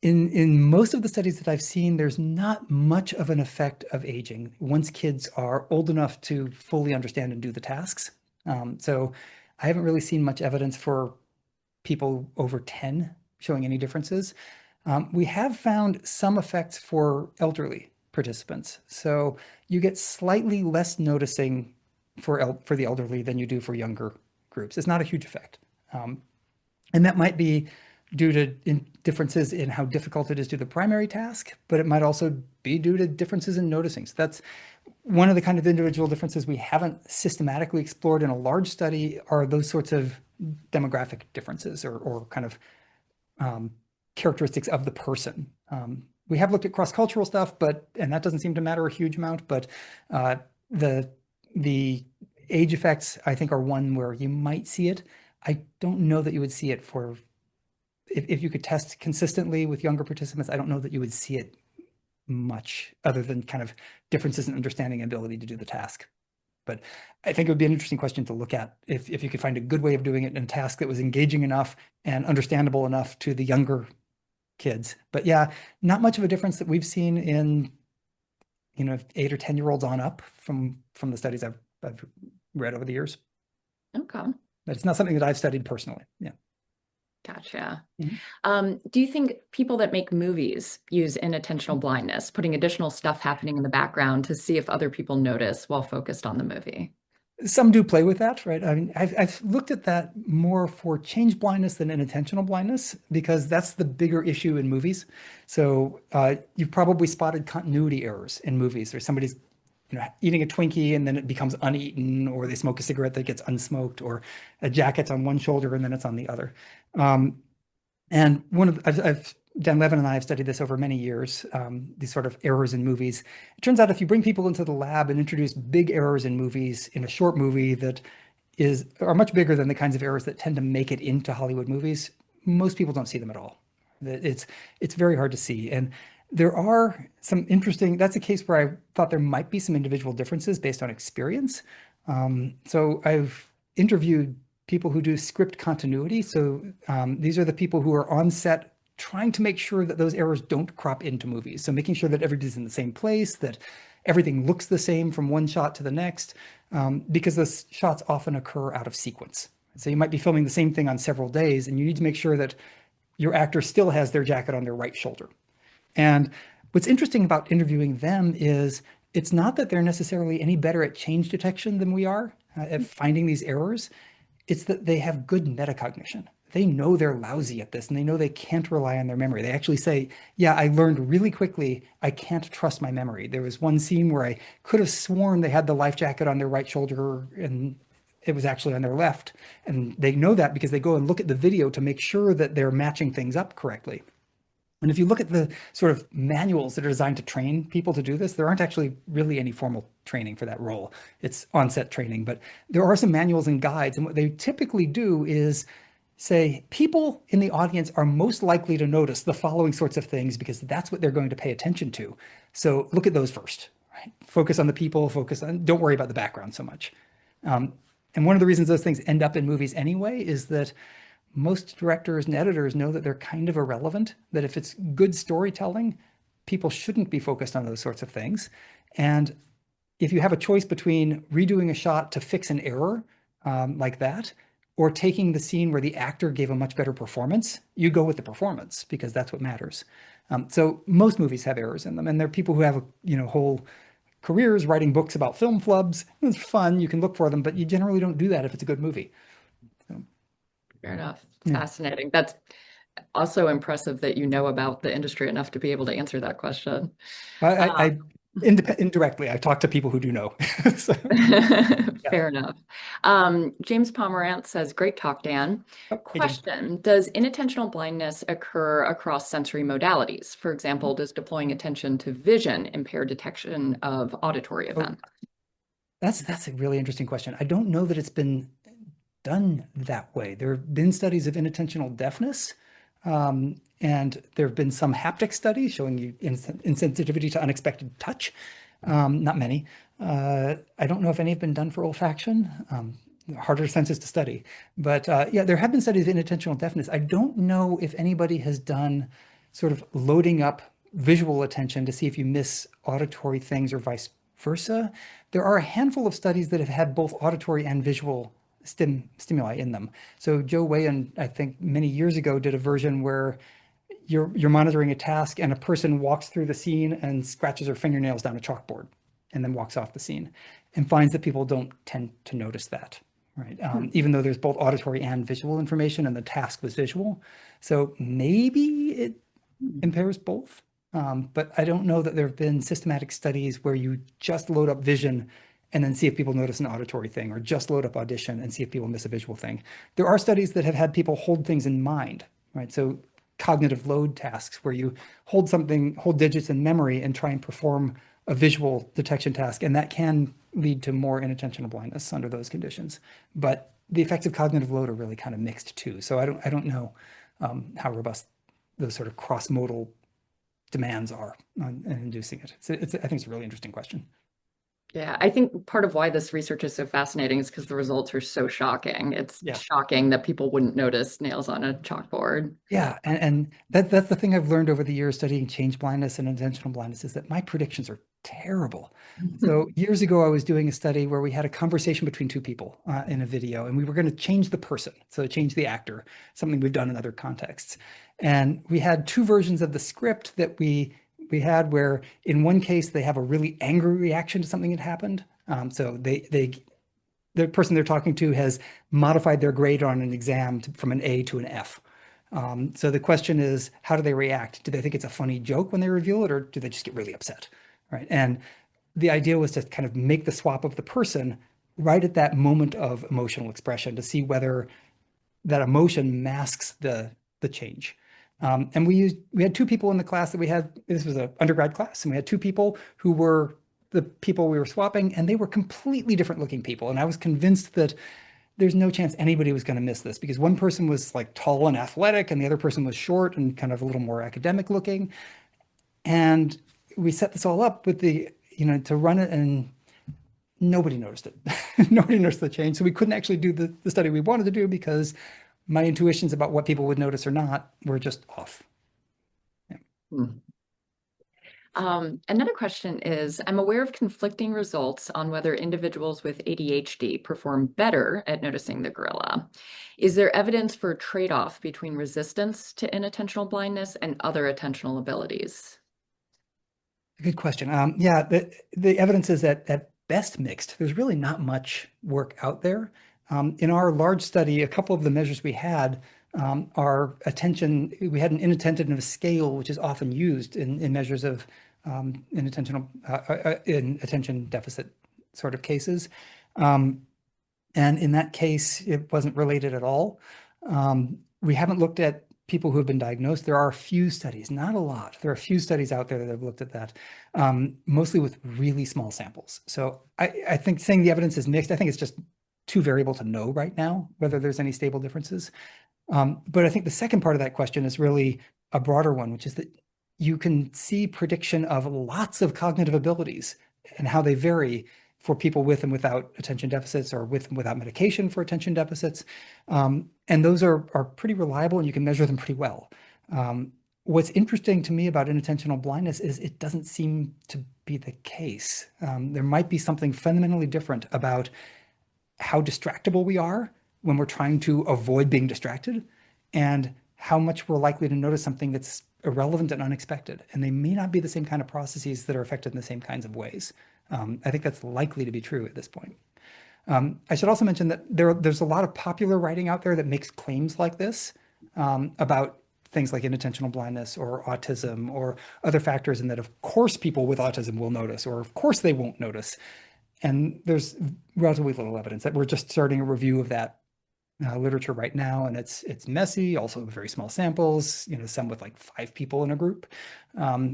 in most of the studies that I've seen, there's not much of an effect of aging once kids are old enough to fully understand and do the tasks. So I haven't really seen much evidence for people over 10 showing any differences. We have found some effects for elderly participants. So you get slightly less noticing for the elderly than you do for younger groups. It's not a huge effect. Um, and that might be due to differences in how difficult it is to do the primary task, but it might also be due to differences in noticing. So that's one of the kind of individual differences we haven't systematically explored in a large study are those sorts of demographic differences or kind of characteristics of the person. We have looked at cross-cultural stuff, and that doesn't seem to matter a huge amount, but uh, the the age effects, I think, are one where you might see it. I don't know that you would see it for if you could test consistently with younger participants. I don't know that you would see it much other than kind of differences in understanding and ability to do the task. But I think it would be an interesting question to look at if you could find a good way of doing it in a task that was engaging enough and understandable enough to the younger kids. But yeah, not much of a difference that we've seen in 8 or 10-year-olds on up from the studies I've read over the years. Okay, But it's not something that I've studied personally. Yeah. gotcha. Mhm. Do you think people that make movies use inattentional blindness, putting additional stuff happening in the background to see if other people notice while focused on the movie? Some do play with that, right? I mean, I've looked at that more for change blindness than inattentional blindness because that's the bigger issue in movies. So you've probably spotted continuity errors in movies, or somebody's eating a Twinkie and then it becomes uneaten, or they smoke a cigarette that gets unsmoked, or a jacket's on one shoulder and then it's on the other. Um, and I've Dan Levin and I have studied this over many years, these sort of errors in movies. It turns out if you bring people into the lab and introduce big errors in movies in a short movie that are much bigger than the kinds of errors that tend to make it into Hollywood movies, most people don't see them at all. It's very hard to see. And there are some interesting, that's a case where I thought there might be some individual differences based on experience. So I've interviewed people who do script continuity. So these are the people who are on set trying to make sure that those errors don't crop into movies. So making sure that everybody's in the same place, that everything looks the same from one shot to the next, because those shots often occur out of sequence. So you might be filming the same thing on several days, and you need to make sure that your actor still has their jacket on their right shoulder. And what's interesting about interviewing them is it's not that they're necessarily any better at change detection than we are at finding these errors. It's that they have good metacognition. They know they're lousy at this and they know they can't rely on their memory. They actually say, yeah, I learned really quickly. I can't trust my memory. There was one scene where I could have sworn they had the life jacket on their right shoulder and it was actually on their left. And they know that because they go and look at the video to make sure that they're matching things up correctly. And if you look at the sort of manuals that are designed to train people to do this, there aren't actually really any formal training for that role. It's on-set training, but there are some manuals and guides. And what they typically do is say people in the audience are most likely to notice the following sorts of things because that's what they're going to pay attention to. So look at those first, right? Focus on the people, don't worry about the background so much. Um, and one of the reasons those things end up in movies anyway is that most directors and editors know that they're kind of irrelevant, that if it's good storytelling, people shouldn't be focused on those sorts of things. And if you have a choice between redoing a shot to fix an error like that, or taking the scene where the actor gave a much better performance, you go with the performance because that's what matters. So most movies have errors in them, and there are people who have whole careers writing books about film flubs. It's fun, you can look for them, but you generally don't do that if it's a good movie. So, Fair enough. yeah. Fascinating. That's also impressive that you know about the industry enough to be able to answer that question. Uh, Indirectly, I talk to people who do know. So, yeah. Fair enough. James Pomerantz says, great talk, Dan. Oh, hey, James. Question, does inattentional blindness occur across sensory modalities? For example, does deploying attention to vision impair detection of auditory Oh, events? that's a really interesting question. I don't know that it's been done that way. There have been studies of inattentional deafness, and there have been some haptic studies showing you insensitivity to unexpected touch. Not many. I don't know if any have been done for olfaction. Harder senses to study. But yeah, there have been studies of inattentional deafness. I don't know if anybody has done sort of loading up visual attention to see if you miss auditory things or vice versa. There are a handful of studies that have had both auditory and visual stimuli in them. So Joe Whelan, I think many years ago, did a version where you're monitoring a task and a person walks through the scene and scratches her fingernails down a chalkboard and then walks off the scene and finds that people don't tend to notice that, right? Even though there's both auditory and visual information and the task was visual. So maybe it impairs both. But I don't know that there have been systematic studies where you just load up vision and then see if people notice an auditory thing, or just load up audition and see if people miss a visual thing. There are studies that have had people hold things in mind, right? So cognitive load tasks where you hold digits in memory and try and perform a visual detection task, and that can lead to more inattentional blindness under those conditions. But the effects of cognitive load are really kind of mixed too. So I don't know how robust those sort of cross-modal demands are on inducing it. I think it's a really interesting question. Yeah, I think part of why this research is so fascinating is because the results are so shocking. It's Yeah. shocking that people wouldn't notice nails on a chalkboard. Yeah, and that's the thing I've learned over the years studying change blindness and intentional blindness is that my predictions are terrible. So years ago, I was doing a study where we had a conversation between two people in a video, and we were going to change the person, so change the actor, something we've done in other contexts. And we had two versions of the script that we had where in one case they have a really angry reaction to something that happened. So the person they're talking to has modified their grade on an exam from an A to an F. So the question is, how do they react? Do they think it's a funny joke when they reveal it, or do they just get really upset, right? And the idea was to kind of make the swap of the person right at that moment of emotional expression to see whether that emotion masks the change. And we had two people in the class that we had. This was an undergrad class, and we had two people who were the people we were swapping, and they were completely different looking people. And I was convinced that there's no chance anybody was going to miss this because one person was like tall and athletic, and the other person was short and kind of a little more academic looking. And we set this all up with to run it, and nobody noticed it. Nobody noticed the change. So we couldn't actually do the study we wanted to do because my intuitions about what people would notice or not were just off. Yeah. Another question is, I'm aware of conflicting results on whether individuals with ADHD perform better at noticing the gorilla. Is there evidence for a trade-off between resistance to inattentional blindness and other attentional abilities? Good question. Yeah, the evidence is that at best mixed. There's really not much work out there. In our large study, a couple of the measures we had our attention, we had an inattentiveness scale, which is often used in measures of in attention deficit sort of cases. And in that case, it wasn't related at all. We haven't looked at people who have been diagnosed. There are a few studies, not a lot. There are a few studies out there that have looked at that, mostly with really small samples. So I think saying the evidence is mixed, I think it's just too variable to know right now whether there's any stable differences. But I think the second part of that question is really a broader one, which is that you can see prediction of lots of cognitive abilities and how they vary for people with and without attention deficits or with and without medication for attention deficits. And those are pretty reliable and you can measure them pretty well. What's interesting to me about inattentional blindness is it doesn't seem to be the case. There might be something fundamentally different about how distractible we are when we're trying to avoid being distracted and how much we're likely to notice something that's irrelevant and unexpected. And they may not be the same kind of processes that are affected in the same kinds of ways. I think that's likely to be true at this point. I should also mention that there's a lot of popular writing out there that makes claims like this about things like inattentional blindness or autism or other factors, and that of course people with autism will notice, or of course they won't notice. And there's relatively little evidence that we're just starting a review of that literature right now, and it's messy, also very small samples, some with like 5 people in a group,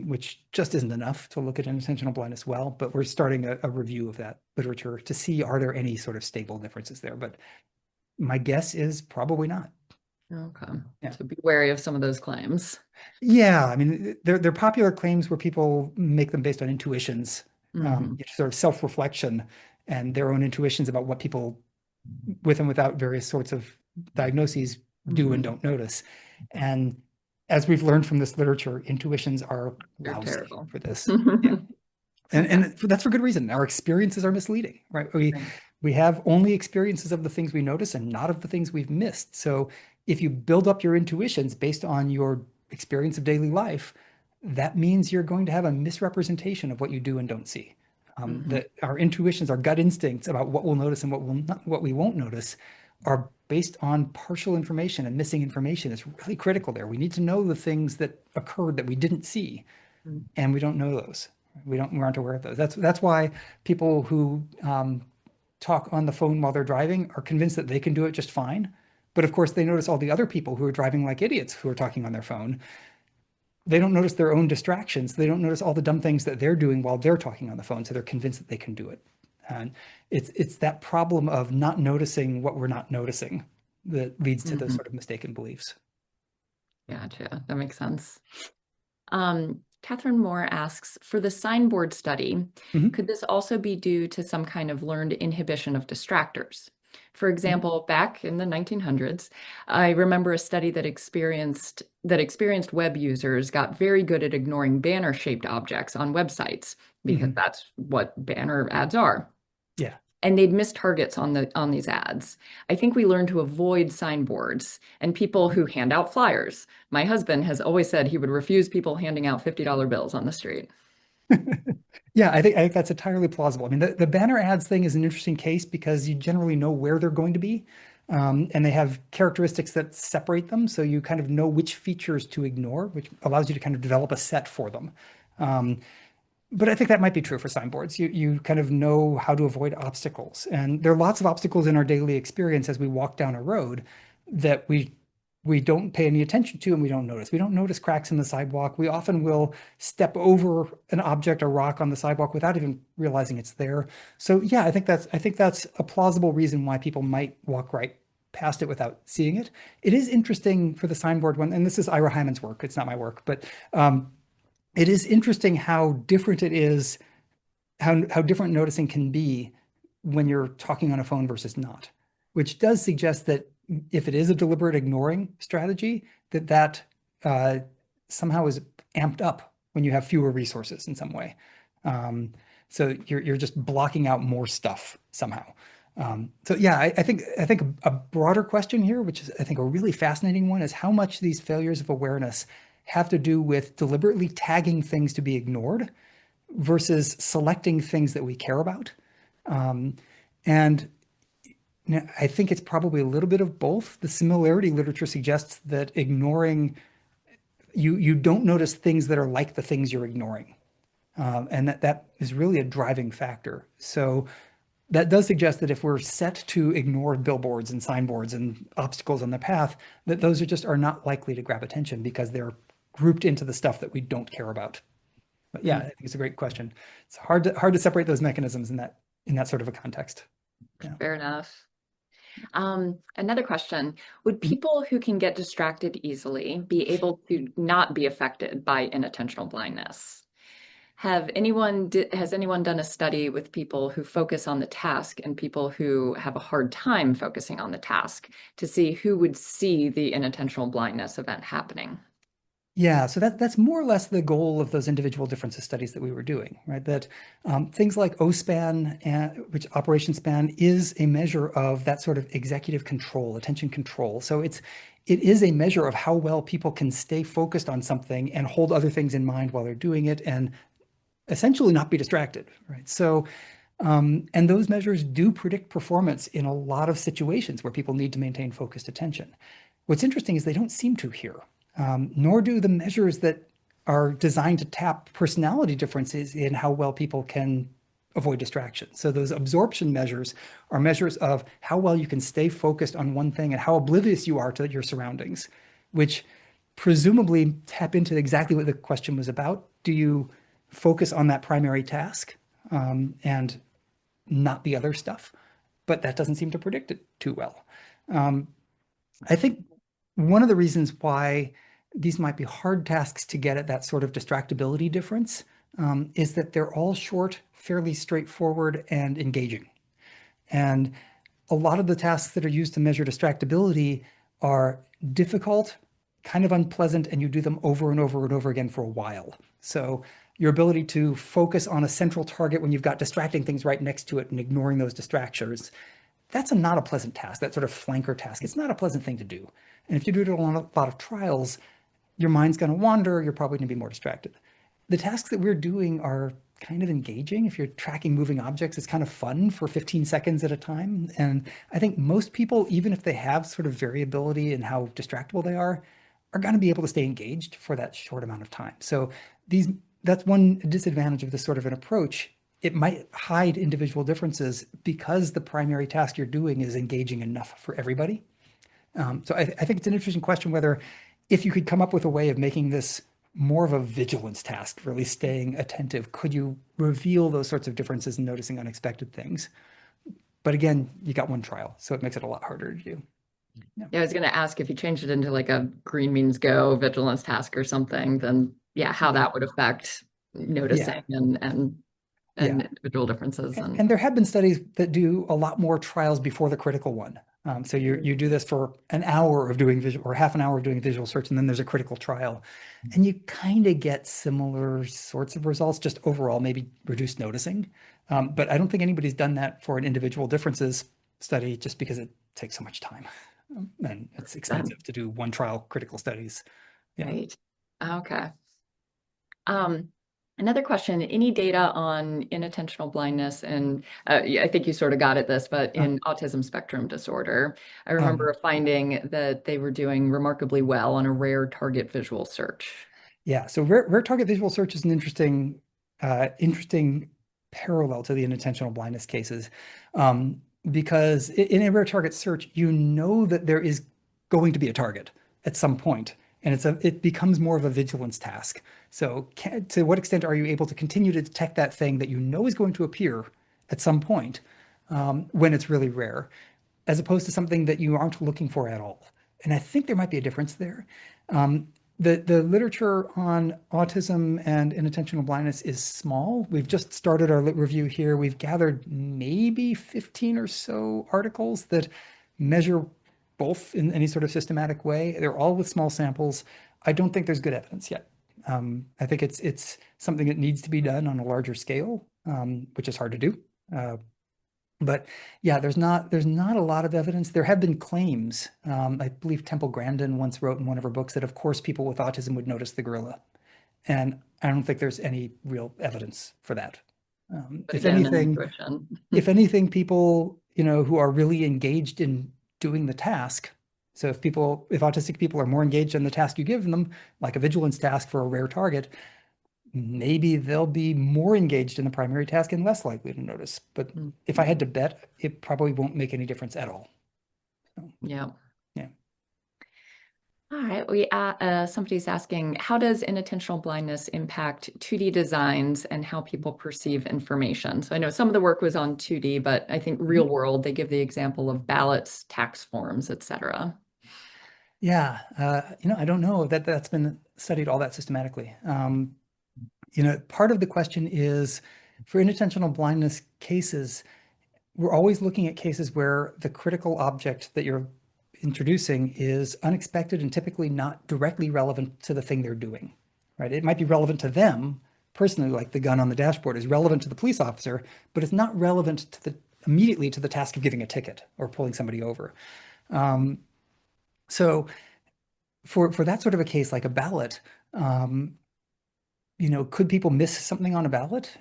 which just isn't enough to look at inattentional blindness well. But we're starting a review of that literature to see are there any sort of stable differences there. But my guess is probably not. Okay. Yeah. So be wary of some of those claims. Yeah, I mean, they're popular claims where people make them based on intuitions, Hmm. sort of self-reflection and their own intuitions about what people with and without various sorts of diagnoses do and Hmm. don't notice. And as we've learned from this literature, intuitions are They're lousy terrible. for this. Yeah. Okay. And that's for good reason. Our experiences are misleading, right? Right. We have only experiences of the things we notice and not of the things we've missed. So if you build up your intuitions based on your experience of daily life, that means you're going to have a misrepresentation of what you do and don't see. Hmm. That our intuitions, our gut instincts about what we'll notice and what will not, what we won't notice, are based on partial information, and missing information is really critical there. We need to know the things that occurred that we didn't see, and we don't know those. We aren't aware of those. That's why people who talk on the phone while they're driving are convinced that they can do it just fine. But of course, they notice all the other people who are driving like idiots who are talking on their phone. They don't notice their own distractions. They don't notice all the dumb things that they're doing while they're talking on the phone. So they're convinced that they can do it. And it's that problem of not noticing what we're not noticing that leads to those Hmm. sort of mistaken beliefs. Gotcha. That makes sense. Catherine Moore asks, for the signboard study, Mhm. could this also be due to some kind of learned inhibition of distractors? For Mhm. example, back in the 1900s, I remember a study that experienced web users got very good at ignoring banner-shaped objects on websites because Mhm. that's what banner ads are. Yeah. And they'd miss targets on these ads. I think we learned to avoid signboards and people who hand out flyers. My husband has always said he would refuse people handing out $50 bills on the street. Yeah, I think that's entirely plausible. I mean, the banner ads thing is an interesting case because you generally know where they're going to be, and they have characteristics that separate them, so you kind of know which features to ignore, which allows you to kind of develop a set for them. Um, but I think that might be true for signboards. You kind of know how to avoid obstacles. And there are lots of obstacles in our daily experience as we walk down a road that we don't pay any attention to and we don't notice. We don't notice cracks in the sidewalk. We often will step over an object or rock on the sidewalk without even realizing it's there. So yeah, I think that's a plausible reason why people might walk right past it without seeing it. It is interesting for the signboard one, and this is Ira Hyman's work. It's not my work, but it is interesting how different it is, how different noticing can be when you're talking on a phone versus not, which does suggest that if it is a deliberate ignoring strategy, that uh, somehow is amped up when you have fewer resources in some way. Um, so you're just blocking out more stuff somehow. So yeah, I think a broader question here, which is I think a really fascinating one, is how much these failures of awareness have to do with deliberately tagging things to be ignored versus selecting things that we care about. Um, and I think it's probably a little bit of both. The similarity literature suggests that ignoring you don't notice things that are like the things you're ignoring, and that is really a driving factor. So that does suggest that if we're set to ignore billboards and signboards and obstacles on the path, that those are not likely to grab attention because they're grouped into the stuff that we don't care about. But yeah, I Mm, think it's a great question. It's hard to separate those mechanisms in that sort of a context. Yeah. fair enough. Another question, would Mhm. people who can get distracted easily be able to not be affected by inattentional blindness? Has anyone done a study with people who focus on the task and people who have a hard time focusing on the task to see who would see the inattentional blindness event happening? Yeah, so that's more or less the goal of those individual differences studies that we were doing, right? That things like OSPAN, which operation span, is a measure of that sort of executive control, attention control. So it is a measure of how well people can stay focused on something and hold other things in mind while they're doing it and essentially not be distracted, right? So and those measures do predict performance in a lot of situations where people need to maintain focused attention. What's interesting is they don't seem to here, nor do the measures that are designed to tap personality differences in how well people can avoid distraction. So those absorption measures are measures of how well you can stay focused on one thing and how oblivious you are to your surroundings, which presumably tap into exactly what the question was about. Do you focus on that primary task and not the other stuff? But that doesn't seem to predict it too well. Um, I think one of the reasons why these might be hard tasks to get at that sort of distractibility difference is that they're all short, fairly straightforward, and engaging. And a lot of the tasks that are used to measure distractibility are difficult, kind of unpleasant, and you do them over and over and over again for a while. So your ability to focus on a central target when you've got distracting things right next to it and ignoring those distractions, that's not a pleasant task, that sort of flanker task. It's not a pleasant thing to do. And if you do it on a lot of trials, your mind's going to wander. You're probably going to be more distracted. The tasks that we're doing are kind of engaging. If you're tracking moving objects, it's kind of fun for 15 seconds at a time. And I think most people, even if they have sort of variability in how distractible they are going to be able to stay engaged for that short amount of time. So these that's one disadvantage of this sort of an approach. It might hide individual differences because the primary task you're doing is engaging enough for everybody. So I think it's an interesting question whether if you could come up with a way of making this more of a vigilance task, really staying attentive, could you reveal those sorts of differences and noticing unexpected things? But again, you got one trial, so it makes it a lot harder to do. Yeah. Yeah, I was going to ask if you changed it into like a green means go vigilance task or something, then yeah, how Yeah. that would affect Yeah. noticing and Yeah. individual differences and And there have been studies that do a lot more trials before the critical one. So you do this for an hour of doing visual or half an hour of doing visual search, and then there's a critical trial. And you kind of get similar sorts of results, just overall, maybe reduced noticing. But I don't think anybody's done that for an individual differences study just because it takes so much time. And it's then, expensive to do one trial critical studies. Yeah. right? Okay. Um, Another question, any data on inattentional blindness and yeah, I think you sort of got at this, but Uh, in autism spectrum disorder, I remember um, a finding that they were doing remarkably well on a rare target visual search. Yeah, so rare target visual search is an interesting parallel to the inattentional blindness cases, because in a rare target search, you know that there is going to be a target at some point, and it becomes more of a vigilance task. So, to what extent are you able to continue to detect that thing that you know is going to appear at some point, when it's really rare, as opposed to something that you aren't looking for at all? And I think there might be a difference there. Um, the literature on autism and inattentional blindness is small. We've just started our lit review here. We've gathered maybe 15 or so articles that measure both in any sort of systematic way. They're all with small samples. I don't think there's good evidence yet. I think it's something that needs to be done on a larger scale, which is hard to do. But yeah, there's not a lot of evidence. There have been claims. I believe Temple Grandin once wrote in one of her books that, of course, people with autism would notice the gorilla, and I don't think there's any real evidence for that. But again, an intuition. If anything, people who are really engaged in doing the task. So if autistic people are more engaged in the task you give them, like a vigilance task for a rare target, maybe they'll be more engaged in the primary task and less likely to notice. But if I Mhm. had to bet, it probably won't make any difference at all. So, Yeah. yeah. All right. Somebody's asking, how does inattentional blindness impact 2D designs and how people perceive information? So I know some of the work was on 2D, but I think Mhm. real world, they give the example of ballots, tax forms, etc. Yeah, I don't know that that's been studied all that systematically. Part of the question is for inattentional blindness cases, we're always looking at cases where the critical object that you're introducing is unexpected and typically not directly relevant to the thing they're doing, right? It might be relevant to them personally, like the gun on the dashboard is relevant to the police officer, but it's not relevant to the immediately to the task of giving a ticket or pulling somebody over. Um, so for that sort of a case, like a ballot, um, could people miss something on a ballot?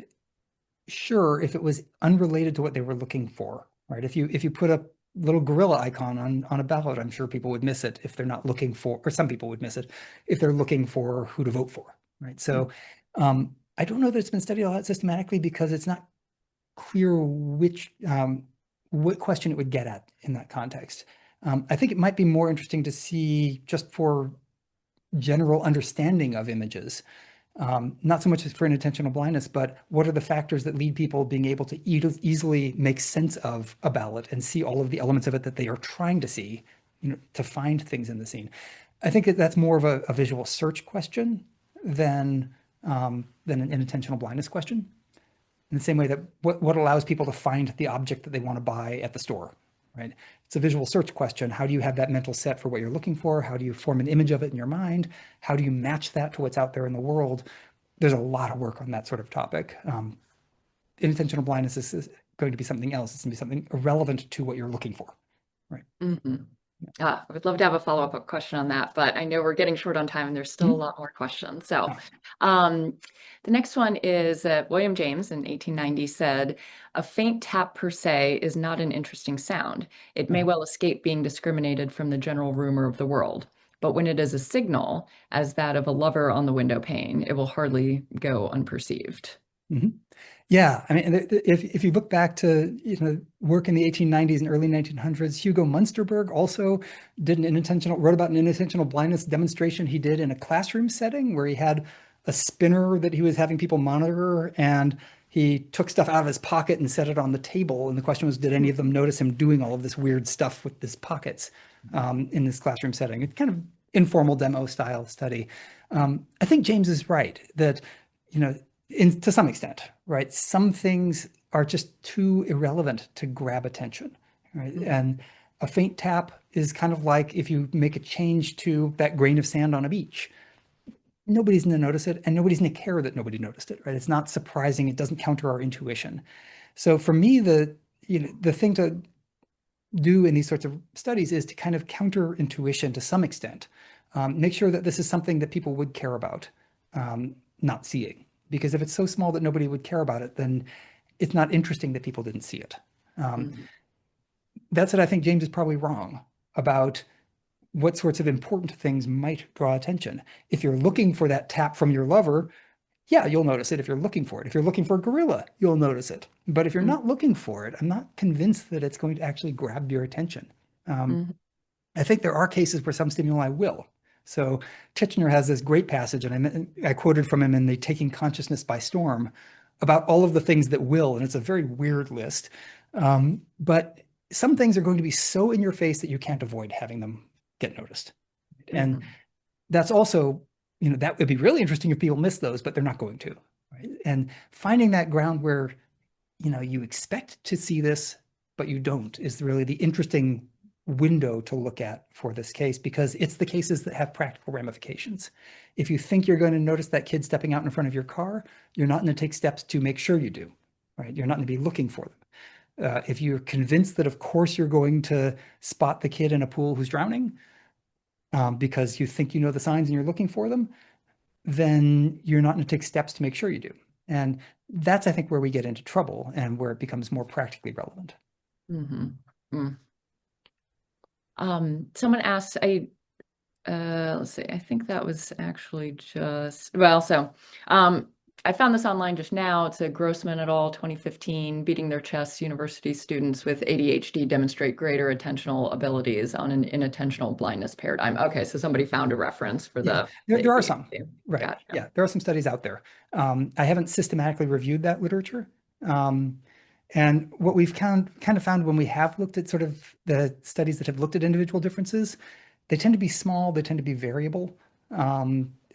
Sure, if it was unrelated to what they were looking for, right? If you put a little gorilla icon on a ballot, I'm sure people would miss it if they're not looking for, or some people would miss it if they're looking for who to vote for, right? So I don't know that it's been studied all that systematically because it's not clear what question it would get at in that context. I think it might be more interesting to see just for general understanding of images, not so much for inattentional blindness, but what are the factors that lead people being able to easily make sense of a ballot and see all of the elements of it that they are trying to see, to find things in the scene. I think that's more of a visual search question than an inattentional blindness question. In the same way that what allows people to find the object that they want to buy at the store, right? It's a visual search question. How do you have that mental set for what you're looking for? How do you form an image of it in your mind? How do you match that to what's out there in the world? There's a lot of work on that sort of topic. Inattentional blindness is going to be something else. It's going to be something irrelevant to what you're looking for, right? Hmm. I would love to have a follow-up question on that, but I know we're getting short on time and there's still a Mhm. lot more questions. So, Oh, um, the next one is William James in 1890 said, "A faint tap per se is not an interesting sound. It may uh-huh. well escape being discriminated from the general rumor of the world. But when it is a signal, as that of a lover on the window pane, it will hardly go unperceived." Mhm. Yeah, I mean, if you look back to work in the 1890s and early 1900s, Hugo Munsterberg also wrote about an inattentional blindness demonstration he did in a classroom setting where he had a spinner that he was having people monitor, and he took stuff out of his pocket and set it on the table. And the question was, did any of them notice him doing all of this weird stuff with his pockets in this classroom setting? It's kind of informal demo style study. I think James is right that you know to some extent, right? Some things are just too irrelevant to grab attention, right? Mhm. And a faint tap is kind of like if you make a change to that grain of sand on a beach. Nobody's going to notice it, and nobody's going to care that nobody noticed it, right? It's not surprising. It doesn't counter our intuition. So for me, the thing to do in these sorts of studies is to kind of counter intuition to some extent. Make sure that this is something that people would care about not seeing. Because if it's so small that nobody would care about it, then it's not interesting that people didn't see it. Um, Mhm. that's what I think James is probably wrong about what sorts of important things might draw attention. If you're looking for that tap from your lover, yeah, you'll notice it if you're looking for it. If you're looking for a gorilla, you'll notice it. But if you're Mhm. not looking for it, I'm not convinced that it's going to actually grab your attention. Um, Mhm. I think there are cases where some stimuli will. So Titchener has this great passage, and I quoted from him in the Taking Consciousness by Storm about all of the things that will, and it's a very weird list. But some things are going to be so in your face that you can't avoid having them get noticed. And Mhm. that's also, that would be really interesting if people miss those, but they're not going to. Right? And finding that ground where, you expect to see this, but you don't is really the interesting window to look at for this case because it's the cases that have practical ramifications. If you think you're going to notice that kid stepping out in front of your car, you're not going to take steps to make sure you do, right? You're not going to be looking for them. If you're convinced that, of course, you're going to spot the kid in a pool who's drowning because you think you know the signs and you're looking for them, then you're not going to take steps to make sure you do. And that's, I think, where we get into trouble and where it becomes more practically relevant. Mhm. Mm. Someone asked, let's see, I think that was actually just, well, so, I found this online just now. It's a Grossman et al. 2015, beating their chests, university students with ADHD demonstrate greater attentional abilities on an inattentional blindness paradigm. Okay, so somebody found a reference for Yeah, the there are some. ADHD. Right. Gotcha. Yeah, there are some studies out there. I haven't systematically reviewed that literature. Um, and what we've kind of found when we have looked at sort of the studies that have looked at individual differences, they tend to be small, they tend to be variable,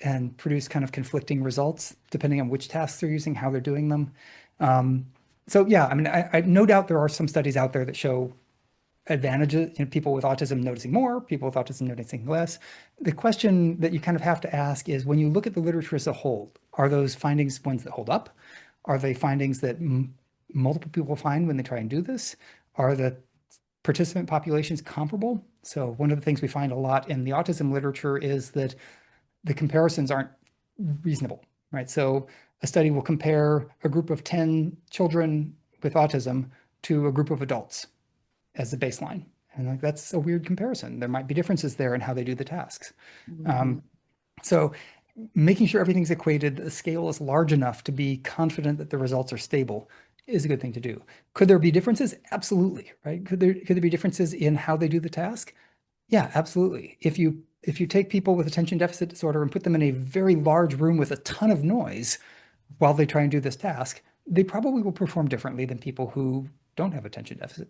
and produce kind of conflicting results depending on which tasks they're using, how they're doing them. Um, so yeah, I mean, I no doubt there are some studies out there that show advantages, people with autism noticing more, people with autism noticing less. The question that you kind of have to ask is when you look at the literature as a whole, are those findings ones that hold up? Are they findings that multiple people find when they try and do this? Are the participant populations comparable? So one of the things we find a lot in the autism literature is that the comparisons aren't reasonable, right? So a study will compare a group of 10 children with autism to a group of adults as the baseline. And like that's a weird comparison. There might be differences there in how they do the tasks. Mhm. Um, so making sure everything's equated, the scale is large enough to be confident that the results are stable is a good thing to do. Could there be differences? Absolutely, right? Could there be differences in how they do the task? Yeah, absolutely. If you take people with attention deficit disorder and put them in a very large room with a ton of noise while they try and do this task, they probably will perform differently than people who don't have attention deficit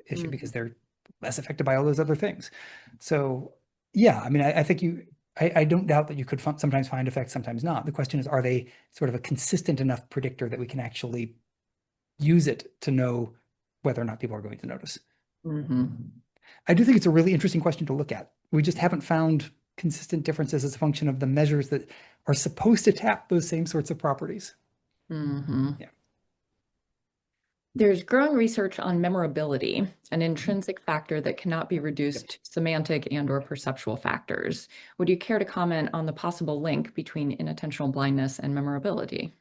issue because Mhm. they're less affected by all those other things. So yeah, I mean, I think I don't doubt that you could sometimes find effects, sometimes not. The question is, are they sort of a consistent enough predictor that we can actually use it to know whether or not people are going to notice? Mhm. I do think it's a really interesting question to look at. We just haven't found consistent differences as a function of the measures that are supposed to tap those same sorts of properties. Mhm. Yeah. There's growing research on memorability, an Mhm. intrinsic factor that cannot be Yep. reduced to semantic and or perceptual factors. Would you care to comment on the possible link between inattentional blindness and memorability?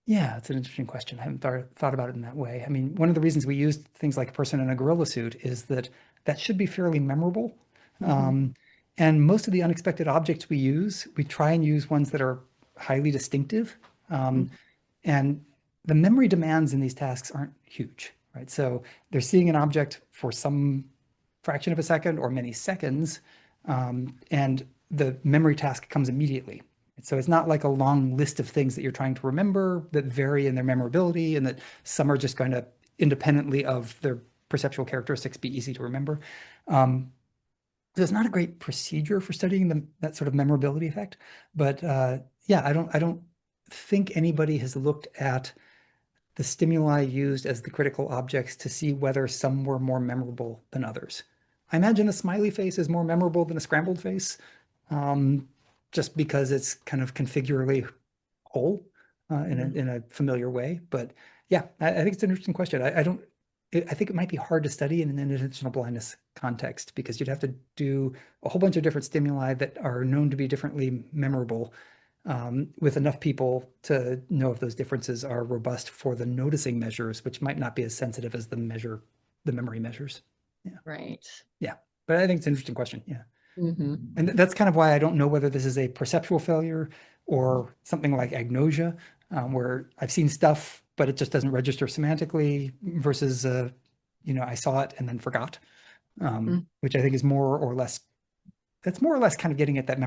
Yeah, it's an interesting question. I haven't thought about it in that way. I mean, one of the reasons we use things like a person in a gorilla suit is that that should be fairly memorable. Mhm. Um, and most of the unexpected objects we try and use ones that are highly distinctive. Um, and the memory demands in these tasks aren't huge, right? So they're seeing an object for some fraction of a second or many seconds, and the memory task comes immediately. So it's not like a long list of things that you're trying to remember that vary in their memorability and that some are just going to independently of their perceptual characteristics be easy to remember. Um, so it's not a great procedure for studying that sort of memorability effect, but yeah, I don't think anybody has looked at the stimuli used as the critical objects to see whether some were more memorable than others. I imagine a smiley face is more memorable than a scrambled face, um, just because it's kind of configurally whole Mhm. in a familiar way. But yeah, I think it's an interesting question. I don't. I think it might be hard to study in an inattentional blindness context because you'd have to do a whole bunch of different stimuli that are known to be differently memorable with enough people to know if those differences are robust for the noticing measures, which might not be as sensitive as the memory measures. Yeah, Right. yeah. But I think it's an interesting question. Yeah. And Mhm. that's kind of why I don't know whether this is a perceptual failure or something like agnosia, where I've seen stuff, but it just doesn't register semantically versus, I saw it and then forgot, Mhm. which I think is more or less, that's more or less kind of getting at that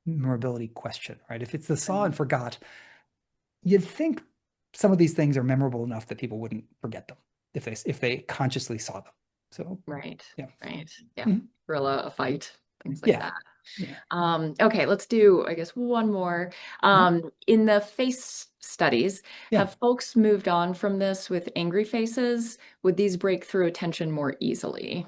memorability question, right? If it's the saw and forgot, you'd think some of these things are memorable enough that people wouldn't forget them if they consciously saw them. So Right. yeah. Right. Yeah. Mhm. Gorilla, a fight, things like Yeah. that. Yeah. Okay, let's do, I guess, one more. Mhm. In the face studies, Yeah. have folks moved on from this with angry faces? Would these break through attention more easily?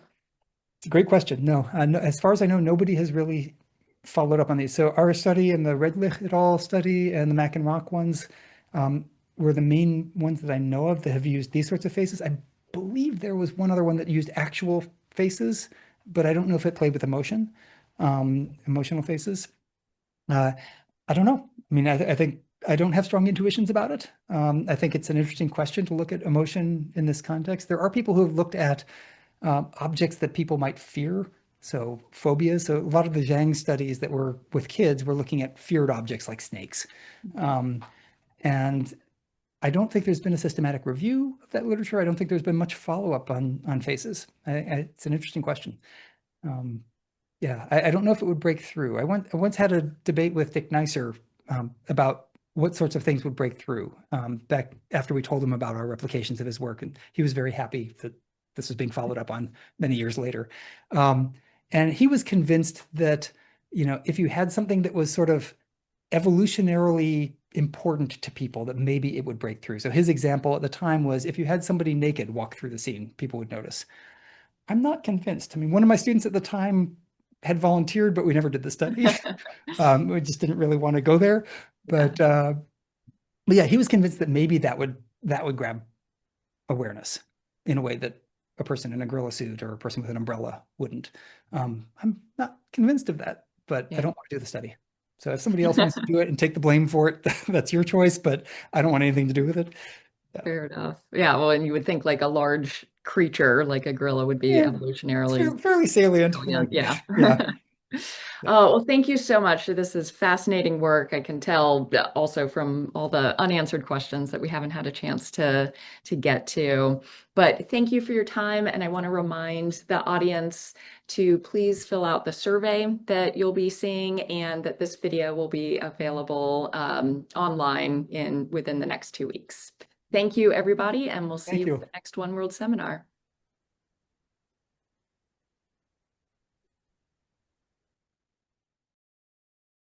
It's a great question. No, as far as I know, nobody has really followed up on these. So our study and the Redlich et al. Study and the Mack and Rock ones um, were the main ones that I know of that have used these sorts of faces. I believe there was one other one that used actual faces, but I don't know if it played with emotional faces. Uh, I don't know. I mean, I think I don't have strong intuitions about it. I think it's an interesting question to look at emotion in this context. There are people who have looked at objects that people might fear So phobias, so a lot of the Zhang studies that were with kids were looking at feared objects like snakes. Um, and I don't think there's been a systematic review of that literature. I don't think there's been much follow-up on faces. It's an interesting question. Um, yeah, I don't know if it would break through. I once had a debate with Dick Neisser about what sorts of things would break through back after we told him about our replications of his work, and he was very happy that this was being followed up on many years later. Um, and he was convinced that, if you had something that was sort of evolutionarily important to people, that maybe it would break through. So his example at the time was if you had somebody naked walk through the scene, people would notice. I'm not convinced. I mean, one of my students at the time had volunteered, but we never did the study. We just didn't really want to go there. Yeah. But yeah, he was convinced that maybe that would grab awareness in a way that a person in a gorilla suit or a person with an umbrella wouldn't. I'm not convinced of that, but I Yeah. don't want to do the study. So if somebody else wants to do it and take the blame for it, that's your choice, but I don't want anything to do with it. Yeah. Fair enough. Yeah, well, and you would think like a large creature like a gorilla would be Yeah, it's evolutionarily fairly salient. brilliant. Yeah. Yeah. Yeah. Oh, well, thank you so much. This is fascinating work. I can tell also from all the unanswered questions that we haven't had a chance to get to. But thank you for your time. And I want to remind the audience to please fill out the survey that you'll be seeing and that this video will be available online within the next 2 weeks. Thank you, everybody, and we'll see Thank you at you. the next One World seminar.